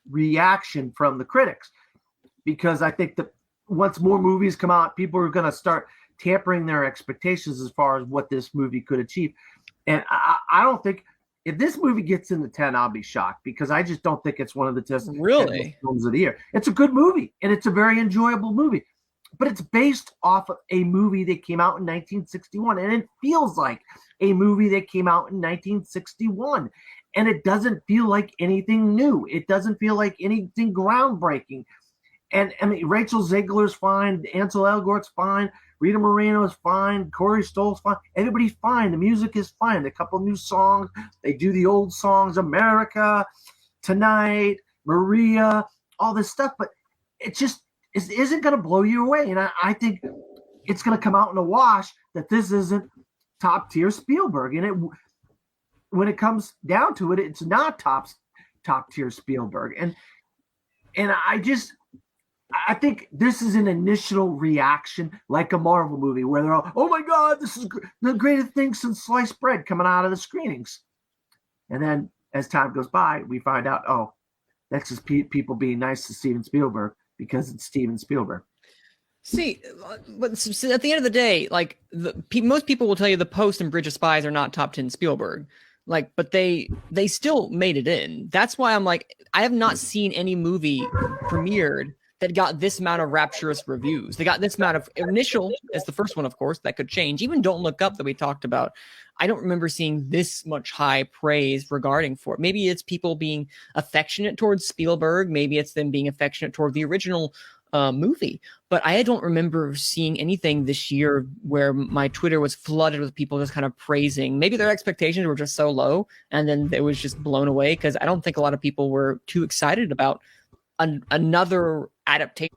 G: reaction from the critics. Because I think that once more movies come out, people are going to start tampering their expectations as far as what this movie could achieve. And I don't think if this movie gets in the 10, I'll be shocked because I just don't think it's one of the 10 films of the year. It's a good movie and it's a very enjoyable movie. But it's based off of a movie that came out in 1961, and it feels like a movie that came out in 1961, and it doesn't feel like anything new. It doesn't feel like anything groundbreaking. And I mean, Rachel Zegler's fine, Ansel Elgort's fine, Rita Moreno's fine, Corey Stoll's fine. Everybody's fine. The music is fine. A couple new songs. They do the old songs, America, Tonight, Maria, all this stuff, but it just isn't going to blow you away. And I think it's going to come out in a wash that this isn't top tier Spielberg. And when it comes down to it, it's not top tier Spielberg. And I think this is an initial reaction like a Marvel movie where they're all, oh my God, this is the greatest thing since sliced bread coming out of the screenings. And then as time goes by, we find out, oh, that's just people being nice to Steven Spielberg because it's Steven Spielberg.
F: See, but at the end of the day, like most people will tell you The Post and Bridge of Spies are not top 10 Spielberg, like, but they still made it in. That's why I'm like, I have not seen any movie premiered that got this amount of rapturous reviews. They got this amount of initial, as the first one, of course, that could change. Even Don't Look Up that we talked about, I don't remember seeing this much high praise regarding for it. Maybe it's people being affectionate towards Spielberg. Maybe it's them being affectionate toward the original movie. But I don't remember seeing anything this year where my Twitter was flooded with people just kind of praising. Maybe their expectations were just so low and then it was just blown away because I don't think a lot of people were too excited about another adaptation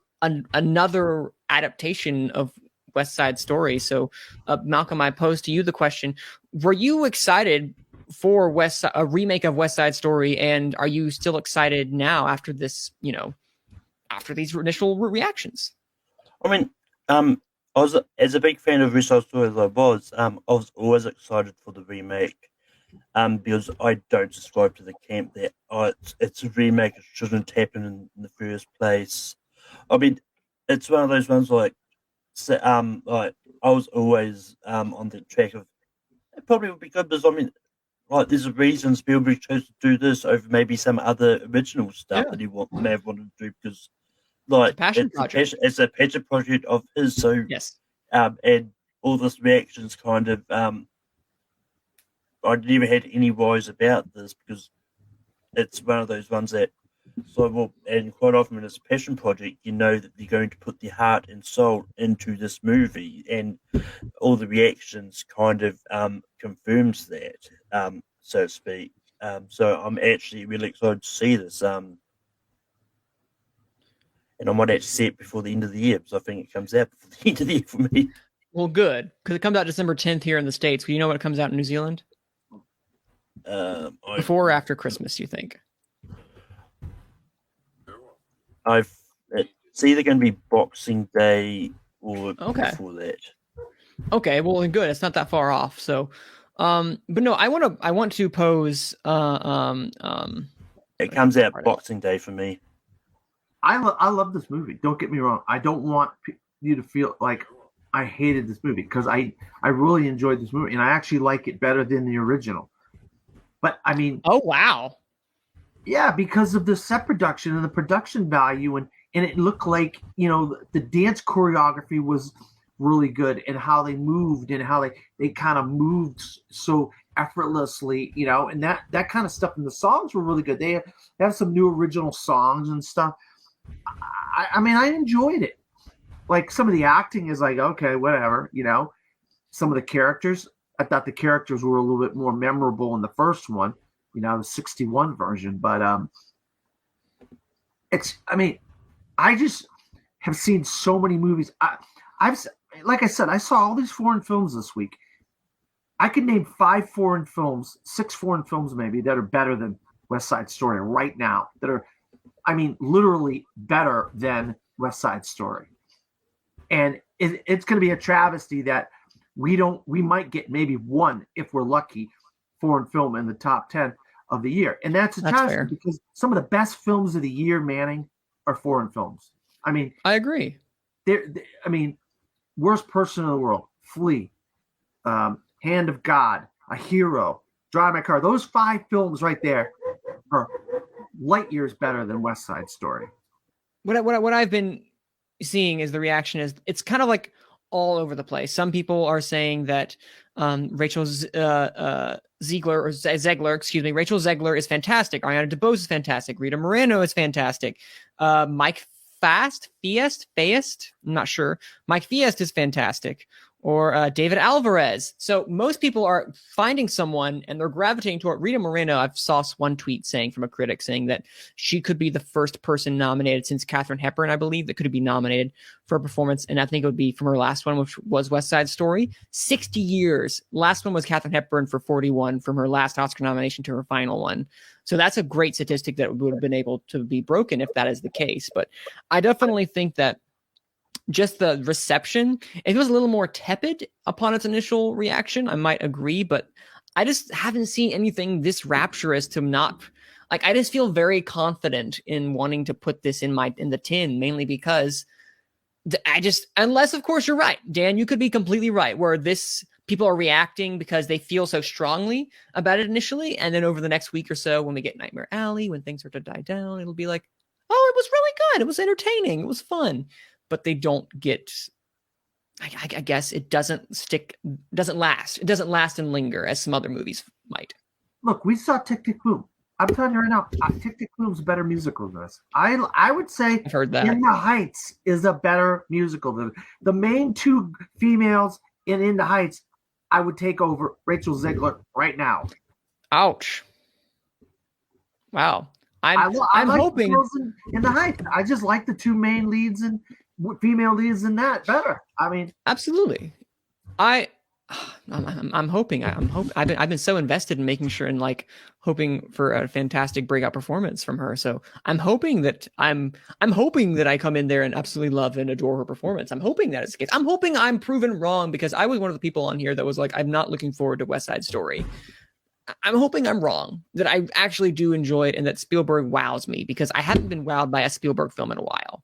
F: of West Side Story. So, Malcolm, I pose to you the question: were you excited for a remake of West Side Story, and are you still excited now after this? After these initial reactions?
E: I mean, I was as a big fan of West Side Story as I was always excited for the remake. Because I don't subscribe to the camp that it's a remake, it shouldn't happen in the first place. I mean, it's one of those ones like I was always on the track of it probably would be good because I mean, like there's a reason Spielberg chose to do this over maybe some other original stuff that he may have wanted to do because like it's a passion project of his. So
F: yes,
E: and all this reactions kind of I never had any worries about this because it's one of those ones that and quite often when it's a passion project, you know that they're going to put their heart and soul into this movie, and all the reactions kind of confirms that, so to speak. So I'm actually really excited to see this, and I might actually see it before the end of the year because I think it comes out before the end of the year for me.
F: Well, good, because it comes out December 10th here in the States. You know when it comes out in New Zealand? Before or after Christmas, you think?
E: It's either going to be Boxing Day or
F: Okay.
E: before that.
F: Okay, well, good. It's not that far off. So, but no, I want to pose.
E: It comes out Boxing Day for me.
G: I love this movie. Don't get me wrong. I don't want you to feel like I hated this movie, because I really enjoyed this movie, and I actually like it better than the original. But I mean,
F: oh wow,
G: yeah, because of the set production and the production value, and it looked like, you know, the dance choreography was really good, and how they moved, and how they kind of moved so effortlessly, you know, and that kind of stuff. And the songs were really good. They have some new original songs and stuff. I mean, I enjoyed it. Like, some of the acting is like, okay, whatever, you know. Some of the characters, I thought the characters were a little bit more memorable in the first one, you know, the 61 version. But I mean, I just have seen so many movies. Like I said, I saw all these foreign films this week. I could name 6 foreign films maybe, that are better than West Side Story right now. That are, I mean, literally better than West Side Story. And it's going to be a travesty that we might get maybe one, if we're lucky, foreign film in the top 10 of the year. And that's a travesty,
F: fair,
G: because some of the best films of the year, Manning, are foreign films. I mean,
F: I agree.
G: I mean, Worst Person in the World, Flea, Hand of God, A Hero, Drive My Car. Those 5 films right there are light years better than West Side Story.
F: What I've been seeing is the reaction is it's kind of like all over the place. Some people are saying that Rachel Zegler, Rachel Zegler is fantastic. Ariana DeBose is fantastic. Rita Moreno is fantastic. Mike Fiest, I'm not sure. Mike Fiest is fantastic. Or David Alvarez. So most people are finding someone and they're gravitating toward Rita Moreno. I saw one tweet saying from a critic saying that she could be the first person nominated since Katharine Hepburn, I believe, that could be nominated for a performance. And I think it would be from her last one, which was West Side Story. 60 years. Last one was Katharine Hepburn for 41 from her last Oscar nomination to her final one. So that's a great statistic that would have been able to be broken if that is the case. But I definitely think that just the reception, if it was a little more tepid upon its initial reaction, I might agree, but I just haven't seen anything this rapturous to not, like, I just feel very confident in wanting to put this in the tin, mainly because unless of course you're right, Dan, you could be completely right, where people are reacting because they feel so strongly about it initially, and then over the next week or so, when we get Nightmare Alley, when things start to die down, it'll be like, oh, it was really good, it was entertaining, it was fun. But they don't get, I guess it doesn't last. It doesn't last and linger as some other movies might.
G: Look, we saw Tick, Tick, Boom. I'm telling you right now, Tick, Tick, Boom's a better musical than this. I would say
F: I've heard that.
G: In the Heights is a better musical than the main 2 females in the Heights. I would take over Rachel Zegler right now.
F: Ouch. Wow. I'm
G: like
F: hoping
G: the girls in the Heights. I just like the 2 main leads and female leads in that better. I mean,
F: absolutely. I'm hoping. I've been so invested in making sure and like hoping for a fantastic breakout performance from her. So I'm hoping that I come in there and absolutely love and adore her performance. I'm hoping that it's the case. I'm hoping I'm proven wrong, because I was one of the people on here that was like, I'm not looking forward to West Side Story. I'm hoping I'm wrong, that I actually do enjoy it and that Spielberg wows me, because I haven't been wowed by a Spielberg film in a while.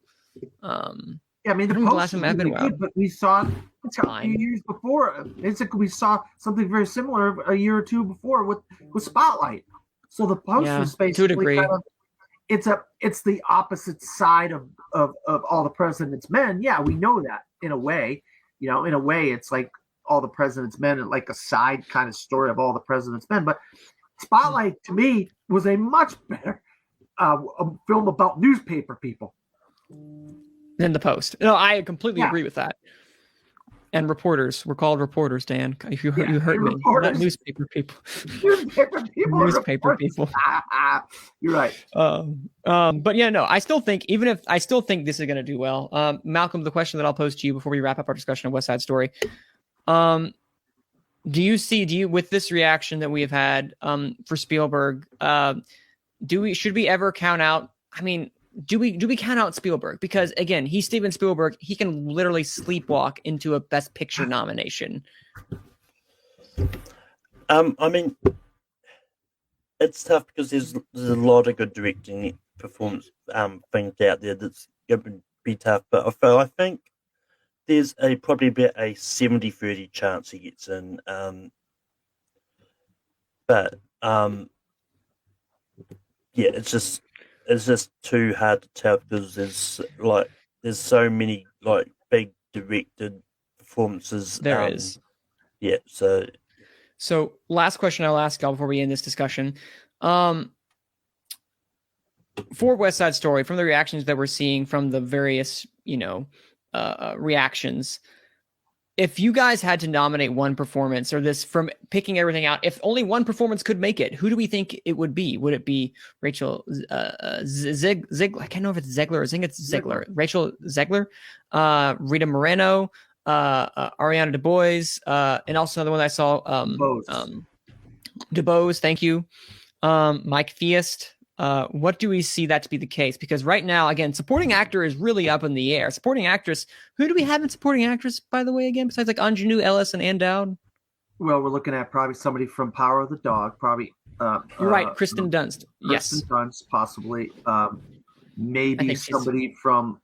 G: Yeah, I mean, the post was really good, but we saw a few years before. It's like we saw something very similar a year or 2 before with Spotlight. So the post was basically kind of, it's the opposite side of All the President's Men. Yeah, we know that in a way. You know, in a way, it's like All the President's Men and like a side kind of story of All the President's Men. But Spotlight, to me, was a much better a film about newspaper people
F: than the Post. No, I completely agree with that. And reporters, we're called reporters, Dan. You hurt me. Not newspaper people. Newspaper people.
G: You're right.
F: But yeah, no, I still think this is going to do well. Malcolm, the question that I'll pose to you before we wrap up our discussion of West Side Story. Do you with this reaction that we have had for Spielberg, should we ever count out? I mean, do we count out Spielberg? Because again, he's Steven Spielberg. He can literally sleepwalk into a Best Picture nomination.
E: I mean, it's tough because there's a lot of good directing performance things out there that's going to be tough. But I think there's probably about a 70-30 chance he gets in. But yeah, it's just too hard to tell because there's so many like big directed performances.
F: There is.
E: Yeah, so
F: last question I'll ask y'all before we end this discussion. For West Side Story, from the reactions that we're seeing from the various, reactions, if you guys had to nominate one performance or this from picking everything out, if only one performance could make it, who do we think it would be? Would it be Rachel Ziegler? I can't know if it's Ziegler or I think it's Ziegler. Rachel Ziegler, Rita Moreno, Ariana DeBose, and also another one that I saw, DeBose. Thank you. Mike Fiest. What do we see that to be the case? Because right now, again, supporting actor is really up in the air. Supporting actress, who do we have in supporting actress, by the way, again, besides like Anjanou Ellis and Ann Dowd?
G: Well, we're looking at probably somebody from Power of the Dog, probably.
F: You're right, Kristen Dunst.
G: Kristen Dunst, possibly. Maybe somebody from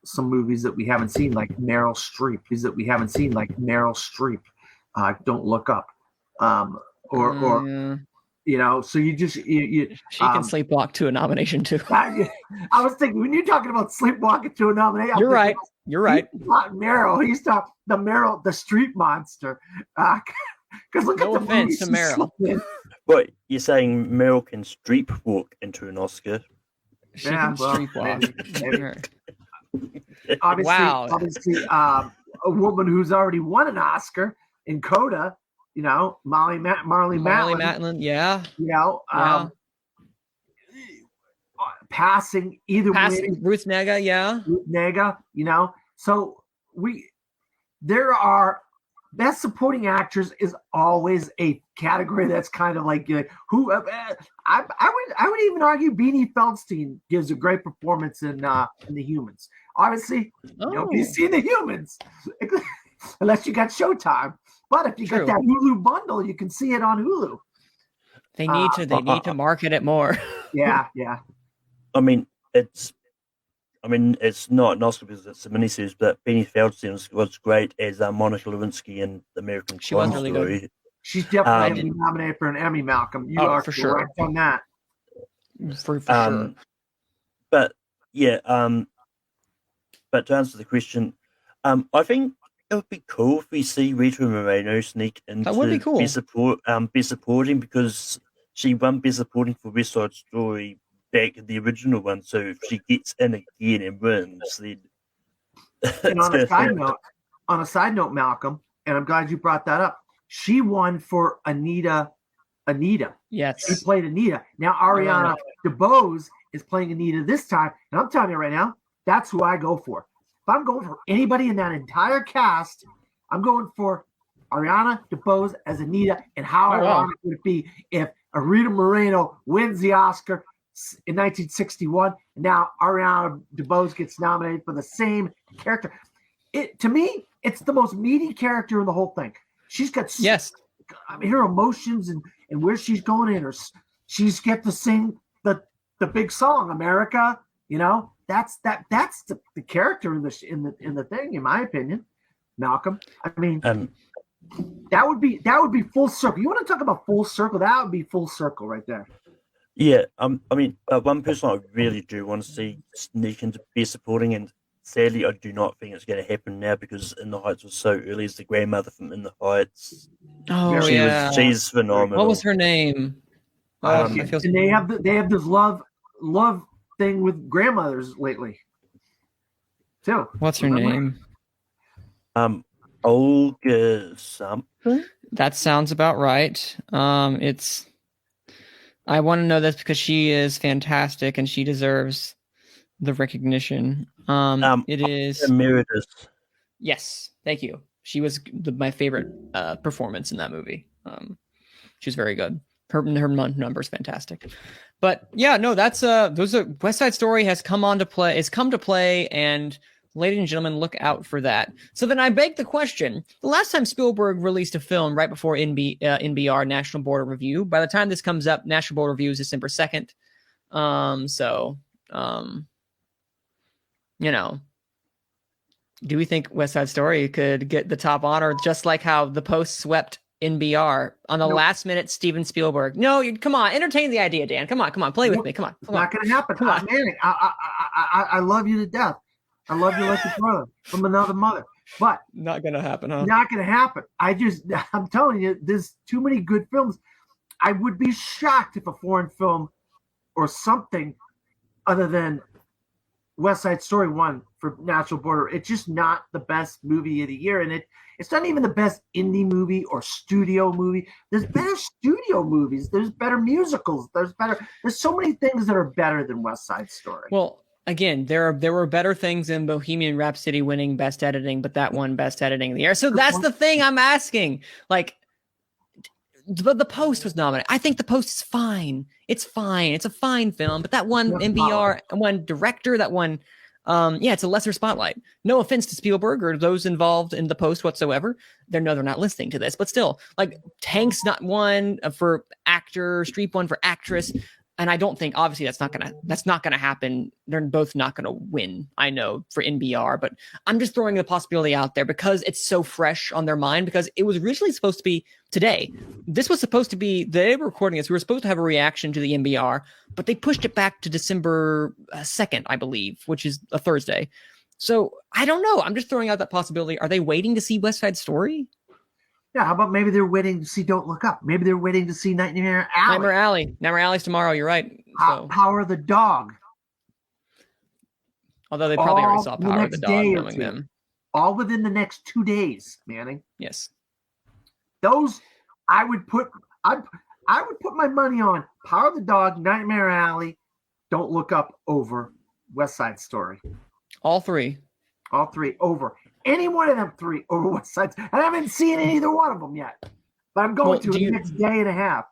G: some movies that we haven't seen, like Meryl Streep. Don't Look Up. So you she
F: can sleepwalk to a nomination too.
G: I was thinking when you're talking about sleepwalking to a nomination.
F: You're right. He's
G: not Meryl. He's the street monster. Because look
F: no
G: at the
F: offense to Meryl.
E: What you're saying? Meryl can street walk into an Oscar.
F: She can streetwalk.
G: Obviously, a woman who's already won an Oscar in Coda. Marley Matlin.
F: Yeah.
G: Passing
F: Ruth Negga. Yeah.
G: Ruth Negga. So there are best supporting actors is always a category that's kind of like who. I would even argue Beanie Feldstein gives a great performance in The Humans. Obviously, nobody's seen The Humans unless you got Showtime. But if you got that Hulu bundle, you can see it on Hulu.
F: They need to market it more.
G: Yeah.
E: I mean, it's not an Oscar because it's a miniseries, but Beanie Feldstein was great as Monica Lewinsky in The American Crime
F: was really
E: Story.
F: good.
G: She's definitely nominated for an Emmy, Malcolm. You are
F: for sure
G: on that.
F: For sure.
E: But yeah, but to answer the question, I think it would be cool if we see Rita Moreno sneak into
F: that would be cool.
E: Best Supporting because she won Best Supporting for West Side Story back in the original one. So if she gets in again and wins, then.
G: And on a side note, Malcolm, and I'm glad you brought that up. She won for Anita.
F: Yes,
G: she played Anita. Now Ariana DeBose is playing Anita this time, and I'm telling you right now, that's who I go for. If I'm going for anybody in that entire cast, I'm going for Ariana DeBose as Anita. And how ironic would it be if Rita Moreno wins the Oscar in 1961, and now Ariana DeBose gets nominated for the same character? To me, it's the most meaty character in the whole thing. She's got her emotions and where she's going in, she's get to sing the big song, America. That's the character in the thing, in my opinion, Malcolm. I mean, that would be full circle. You want to talk about full circle? That would be full circle right there.
E: Yeah, I mean, one person I really do want to see sneak into Best Supporting, and sadly, I do not think it's going to happen now because In the Heights was so early. As the grandmother from In the Heights.
F: Oh,
E: she's phenomenal.
F: What was her name?
G: And they have this love thing with grandmothers lately too.
F: What's her name?
E: Olga something.
F: That sounds about right. I want to know this because she is fantastic and she deserves the recognition. It is
E: Meredith.
F: Yes, thank you. She was my favorite performance in that movie. She was very good. Her number's fantastic. But yeah, no, that's West Side Story has come to play, and ladies and gentlemen, look out for that. So then I beg the question: the last time Spielberg released a film right before NBR, National Board of Review. By the time this comes up, National Board of Review is December 2nd. Do we think West Side Story could get the top honor, just like how The Post swept NBR on the last minute? Steven Spielberg. No, come on, entertain the idea, Dan. Come on, play with me. Come on.
G: It's not going to happen. Come on. Man, I love you to death. I love you like your brother from another mother. But
F: not going to happen, huh?
G: Not going to happen. I'm telling you, there's too many good films. I would be shocked if a foreign film or something other than West Side Story won for National Border. It's just not the best movie of the year, and it's not even the best indie movie or studio movie. There's better studio movies. There's better musicals. There's so many things that are better than West Side Story.
F: Well, again, there were better things in Bohemian Rhapsody winning Best Editing, but that won Best Editing of the year. So that's the thing I'm asking. Like, the Post was nominated. I think The Post is fine. It's fine. It's a fine film, but that one NBR, one director, that one, it's a lesser spotlight. No offense to Spielberg or those involved in The Post whatsoever. They're not listening to this, but still, like, Tank's not one for actor, Streep one for actress. And I don't think, obviously, that's not gonna happen. They're both not gonna win, I know, for NBR, but I'm just throwing the possibility out there because it's so fresh on their mind, because it was originally supposed to be today. This was supposed to be, they were recording this, we were supposed to have a reaction to the NBR, but they pushed it back to December 2nd, I believe, which is a Thursday. So I don't know. I'm just throwing out that possibility. Are they waiting to see West Side Story?
G: Yeah, how about maybe they're waiting to see Don't Look Up? Maybe they're waiting to see Nightmare Alley.
F: Nightmare Alley's tomorrow. You're right. So.
G: Power of the Dog.
F: Although they probably already saw Power of the Dog, knowing them.
G: All within the next 2 days, Manning.
F: Yes.
G: Those I would put my money on Power of the Dog, Nightmare Alley, Don't Look Up over West Side Story.
F: All three
G: over. Any one of them three over West Side. I haven't seen either one of them yet, but I'm going to in the next day and a half.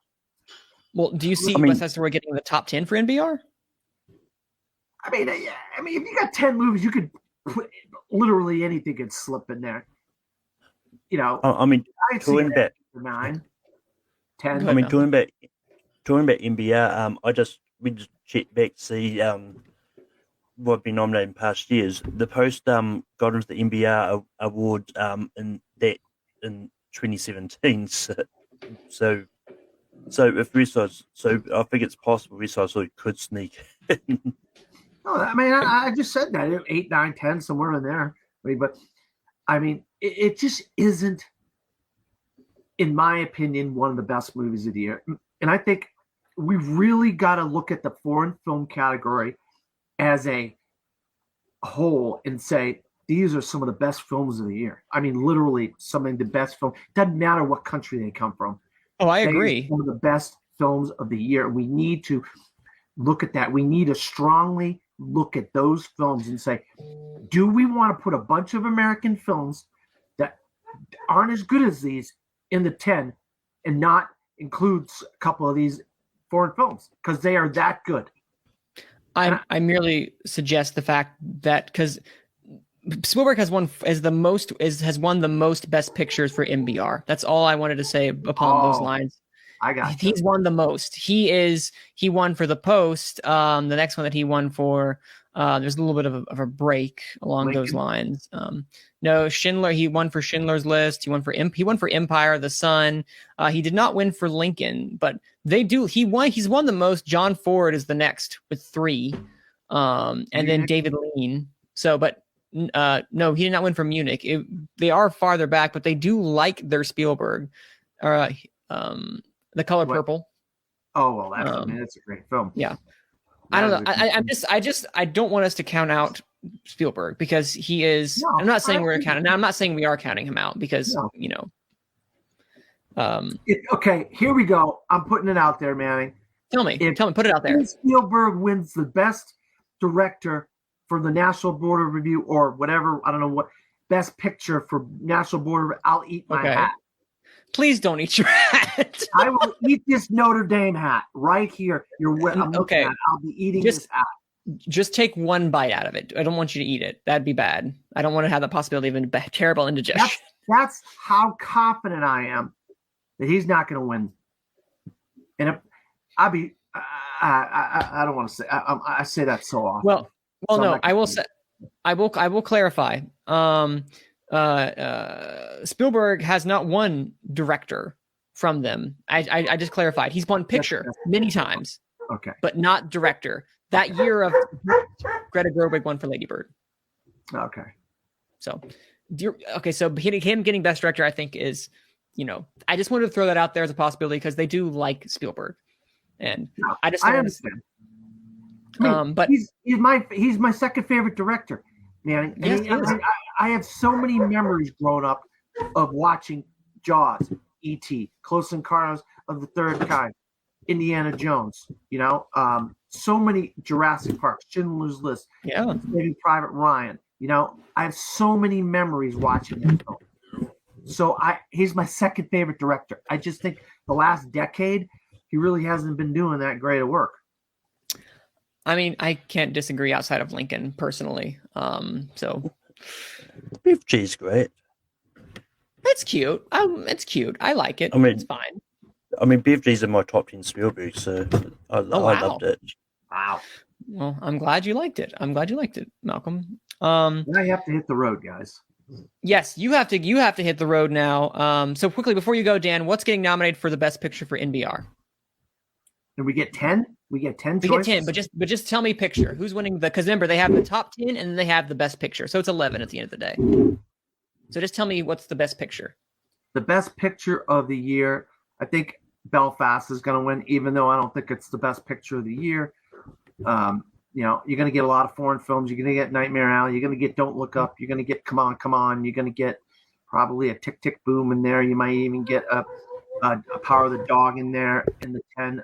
F: Well, do you see West Side Story getting the top 10 for NBR?
G: I mean, if you got 10 movies, you could put literally anything could slip in there. You know,
E: talking about
G: 9, 10.
E: I mean, talking about NBR. We just checked back to see what been nominated in past years. The Post got into the NBR award in 2017. So if West Side, I think it's possible West Side Story could sneak in.
G: No, I mean, I just said that 8, 9, 10, somewhere in there. But I mean, it just isn't, in my opinion, one of the best movies of the year. And I think we've really got to look at the foreign film category as a whole and say, these are some of the best films of the year. I mean, literally some of the best films. Doesn't matter what country they come from.
F: Oh, I agree.
G: Some of the best films of the year. We need to look at that. We need to strongly look at those films and say, do we want to put a bunch of American films that aren't as good as these in the 10 and not include a couple of these foreign films because they are that good?
F: I merely suggest the fact that because Spielberg has won the most best pictures for NBR. That's all I wanted to say upon those lines.
G: I got you.
F: He's won the most. He won for The Post. The next one that he won for, there's a little bit of a break along those lines. No, Schindler. He won for Schindler's List. He won for Empire, The Sun. He did not win for Lincoln, but they do. He's won the most. John Ford is the next with 3, and then David Lean. So, but no, he did not win for Munich. They are farther back, but they do like their Spielberg. The Color Purple.
G: Oh well, that's a great film.
F: Yeah, I don't know. I don't want us to count out Spielberg because he is. No, I'm not saying we're counting. Now, I'm not saying we are counting him out because
G: okay, here we go. I'm putting it out there, Manny.
F: Tell me. Put it out there.
G: Spielberg wins the best director for the National Board of Review or whatever. I don't know what best picture for National Board of. I'll eat my hat.
F: Please don't eat your hat.
G: I will eat this Notre Dame hat right here. I'm
F: Okay.
G: I'll be eating this hat.
F: Just take one bite out of it. I don't want you to eat it. That'd be bad. I don't want to have the possibility of a terrible indigestion.
G: That's how confident I am that he's not going to win. And I don't want to say. I say that so often.
F: Well,
G: So
F: no. I will say. I will clarify. Spielberg has not won director from them. I just clarified. He's won picture many times.
G: Okay.
F: But not director. That year of Greta Gerwig won for Lady Bird.
G: Okay.
F: So, so him getting best director, I think is, I just wanted to throw that out there as a possibility because they do like Spielberg, and I
G: understand.
F: But
G: he's my second favorite director, man. I have so many memories growing up of watching Jaws, E.T., Close Encounters of the Third Kind, Indiana Jones, so many Jurassic Park, Schindler's List, Saving Private Ryan. I have so many memories watching that film. So he's my second favorite director. I just think the last decade, he really hasn't been doing that great of work.
F: I mean, I can't disagree outside of Lincoln personally. So
E: Beef cheese, great.
F: It's cute. It's cute. I like it. It's fine.
E: I mean, Beef cheese in my top 10 Spielberg, so I loved it.
G: Wow.
F: Well, I'm glad you liked it. Malcolm.
G: Now you have to hit the road, guys.
F: Yes, you have to hit the road now. So quickly before you go, Dan, what's getting nominated for the best picture for NBR?
G: And we get 10? We get 10
F: We
G: choices?
F: get 10, but just tell me picture. Who's winning because remember, they have the top 10 and then they have the best picture. So it's 11 at the end of the day. So just tell me what's the best picture.
G: The best picture of the year, I think Belfast is going to win, even though I don't think it's the best picture of the year. You're going to get a lot of foreign films. You're going to get Nightmare Alley. You're going to get Don't Look Up. You're going to get Come On, Come On. You're going to get probably a Tick, Tick, Boom in there. You might even get a Power of the Dog in there in the 10.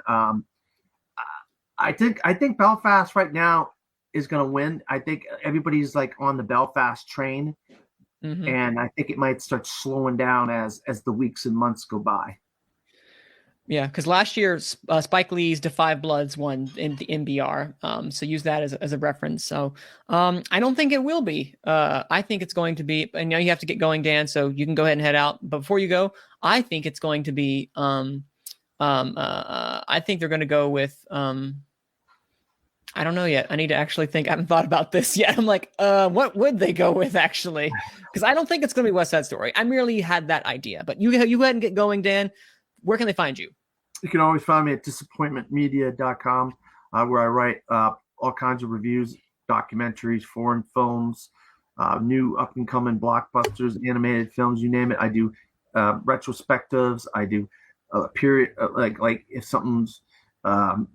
G: I think Belfast right now is going to win. I think everybody's like on the Belfast train, and I think it might start slowing down as the weeks and months go by.
F: Yeah, because last year Spike Lee's *Da 5 Bloods* won in the NBR, so use that as a reference. So I don't think it will be. I think it's going to be. And now you have to get going, Dan. So you can go ahead and head out. But before you go, I think it's going to be. I think they're going to go with. I don't know yet. I need to actually think. I haven't thought about this yet. I'm like, what would they go with actually? Because I don't think it's going to be West Side Story. I merely had that idea. But you go ahead and get going, Dan. Where can they find you?
G: You can always find me at disappointmentmedia.com, where I write all kinds of reviews, documentaries, foreign films, new up-and-coming blockbusters, animated films, you name it. I do retrospectives. I do period, like if something's I'm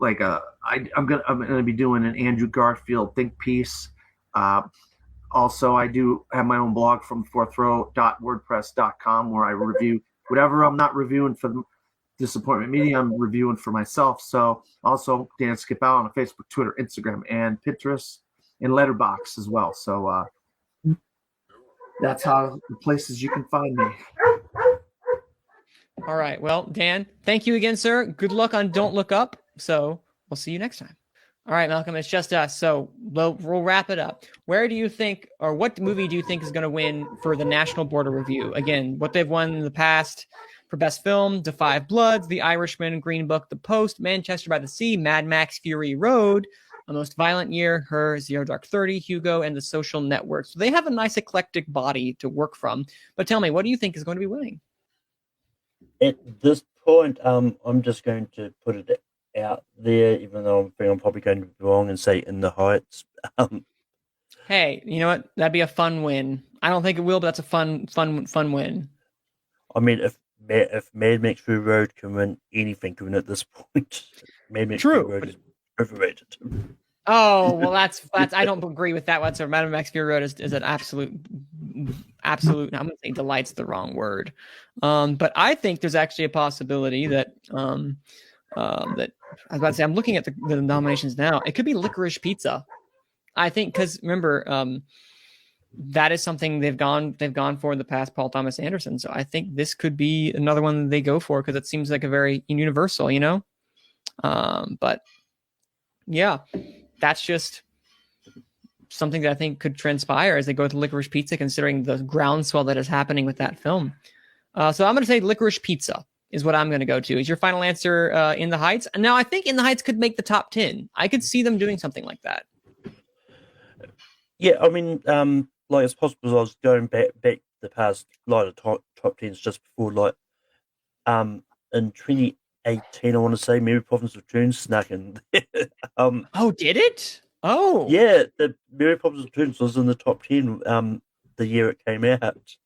G: gonna be doing an Andrew Garfield think piece. Also, I do have my own blog from fourthrow.wordpress.com where I review whatever I'm not reviewing for the Disappointment Media, I'm reviewing for myself. So also Dan Skip Out on Facebook, Twitter, Instagram, and Pinterest, and Letterboxd as well. So that's how the places you can find me.
F: All right. Well, Dan, thank you again, sir. Good luck on Don't Look Up. So we'll see you next time. All right, Malcolm, it's just us. So we'll wrap it up. Where do you think, or what movie do you think is going to win for the National Board of Review? Again, what they've won in the past for Best Film: *Da 5 Bloods*, *The Irishman*, *Green Book*, *The Post*, *Manchester by the Sea*, *Mad Max: Fury Road*, *A Most Violent Year*, *Her*, *Zero Dark 30*, *Hugo*, and *The Social Network*. So they have a nice eclectic body to work from. But tell me, what do you think is going to be winning?
E: At this point, I'm just going to put it out there, even though I think I'm probably going to be wrong and say *In the Heights*.
F: Hey, you know what? That'd be a fun win. I don't think it will, but that's a fun win.
E: I mean, if Mad Max Fury Road can win, anything can win at this point. Mad Max Fury Road is overrated.
F: Oh, well, that's I don't agree with that whatsoever. Mad Max Fury Road is an absolute. I'm going to say delight's the wrong word. But I think there's actually a possibility that that I was about to say, I'm looking at the nominations now. It could be Licorice Pizza. I think because remember, that is something they've gone for in the past, Paul Thomas Anderson. So I think this could be another one they go for, because it seems like a very universal, you know. But yeah, that's just something that I think could transpire as they go with Licorice Pizza, considering the groundswell that is happening with that film. So I'm going to say Licorice Pizza is what I'm going to go to. Is your final answer In the Heights? Now, I think In the Heights could make the top 10. I could see them doing something like that.
E: Yeah, I mean, like it's possible I was going back the past like the top tens just before, like in 2018, I want to say Mary Poppins Returns snuck in.
F: Oh, did it? Oh,
E: yeah, the Mary Poppins Returns was in the top 10 the year it came out.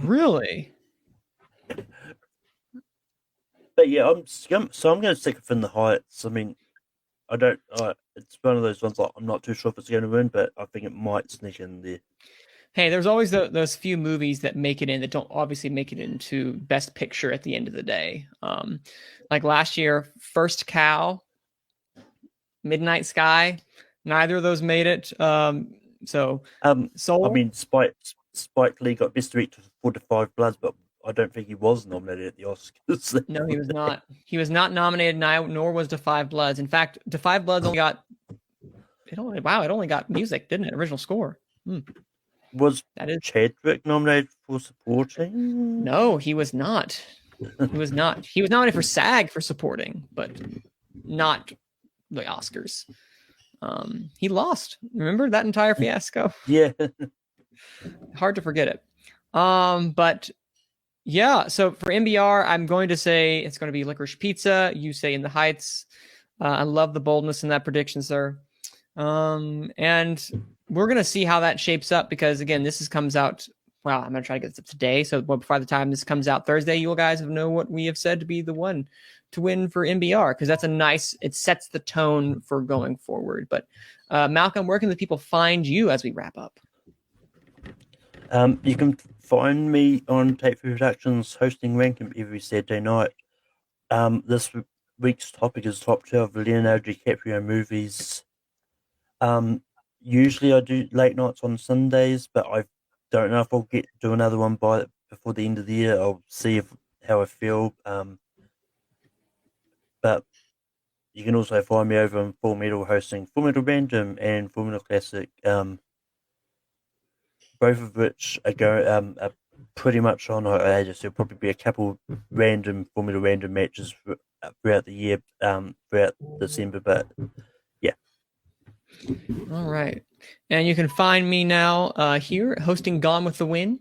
F: Really?
E: But yeah, I'm going to stick with In the Heights. I mean, I don't. It's one of those ones like I'm not too sure if it's going to win, but I think it might sneak in there.
F: Hey, there's always those few movies that make it in that don't obviously make it into Best Picture at the end of the day. Like last year, First Cow, Midnight Sky, neither of those made it. Soul.
E: I mean, Spike Lee got Best Director for 45 Bloods, but I don't think he was nominated at the Oscars.
F: No, he was not. He was not nominated, nor was Da 5 Bloods. In fact, Da 5 Bloods only got it only got music, didn't it? Original score.
E: Was Chadwick nominated for supporting?
F: No, he was not. He was not. He was nominated for SAG for supporting, but not the Oscars. He lost. Remember that entire fiasco?
E: Yeah.
F: Hard to forget it. But yeah, so for MBR, I'm going to say it's going to be Licorice Pizza. You say In the Heights. I love the boldness in that prediction, sir. And we're going to see how that shapes up, because again, comes out. Well, I'm going to try to get this up today. So before the time this comes out Thursday, you guys know what we have said to be the one to win for MBR, because that's it sets the tone for going forward. But Malcolm, where can the people find you as we wrap up?
E: You can find me on Tape Free Productions hosting Rankin every Saturday night. This week's topic is top 12 Leonardo DiCaprio movies. Usually I do late nights on Sundays, but I don't know if I'll do another one before the end of the year. I'll see how I feel. But you can also find me over on Full Metal hosting Full Metal Random and Full Metal Classic. Both of which are pretty much on hiatus. There'll probably be a couple random Full Metal Random matches throughout the year, throughout December, but yeah.
F: All right. And you can find me now here hosting Gone with the Wind.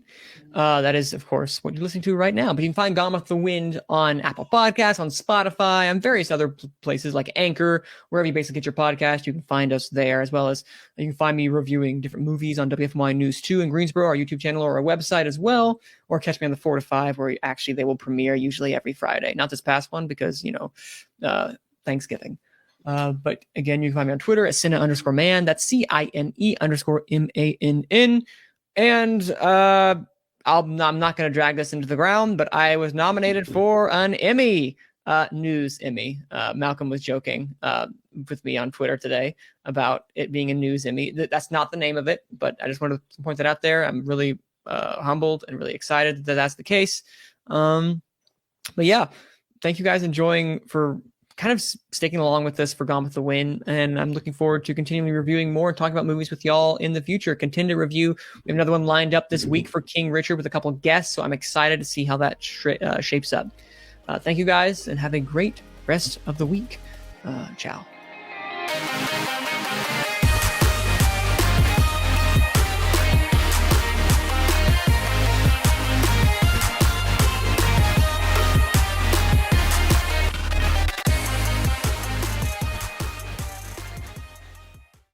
F: That is, of course, what you're listening to right now. But you can find Gone with the Wind on Apple Podcasts, on Spotify, on various other places like Anchor, wherever you basically get your podcast. You can find us there, as well as you can find me reviewing different movies on WFMY News 2 in Greensboro, our YouTube channel, or our website as well. Or catch me on the 4 to 5, where actually they will premiere usually every Friday. Not this past one because, Thanksgiving. But again, you can find me on Twitter at Cine_man. That's CINE_MANN. And I'm not going to drag this into the ground, but I was nominated for an Emmy, News Emmy. Malcolm was joking with me on Twitter today about it being a News Emmy. That's not the name of it, but I just wanted to point that out there. I'm really humbled and really excited that that's the case. But yeah, thank you guys for kind of sticking along with this for Gone with the Wind, and I'm looking forward to continuing reviewing more and talking about movies with y'all in the future. Contender review, we have another one lined up this week for King Richard with a couple of guests, so I'm excited to see how that shapes up. Thank you guys, and have a great rest of the week. Ciao.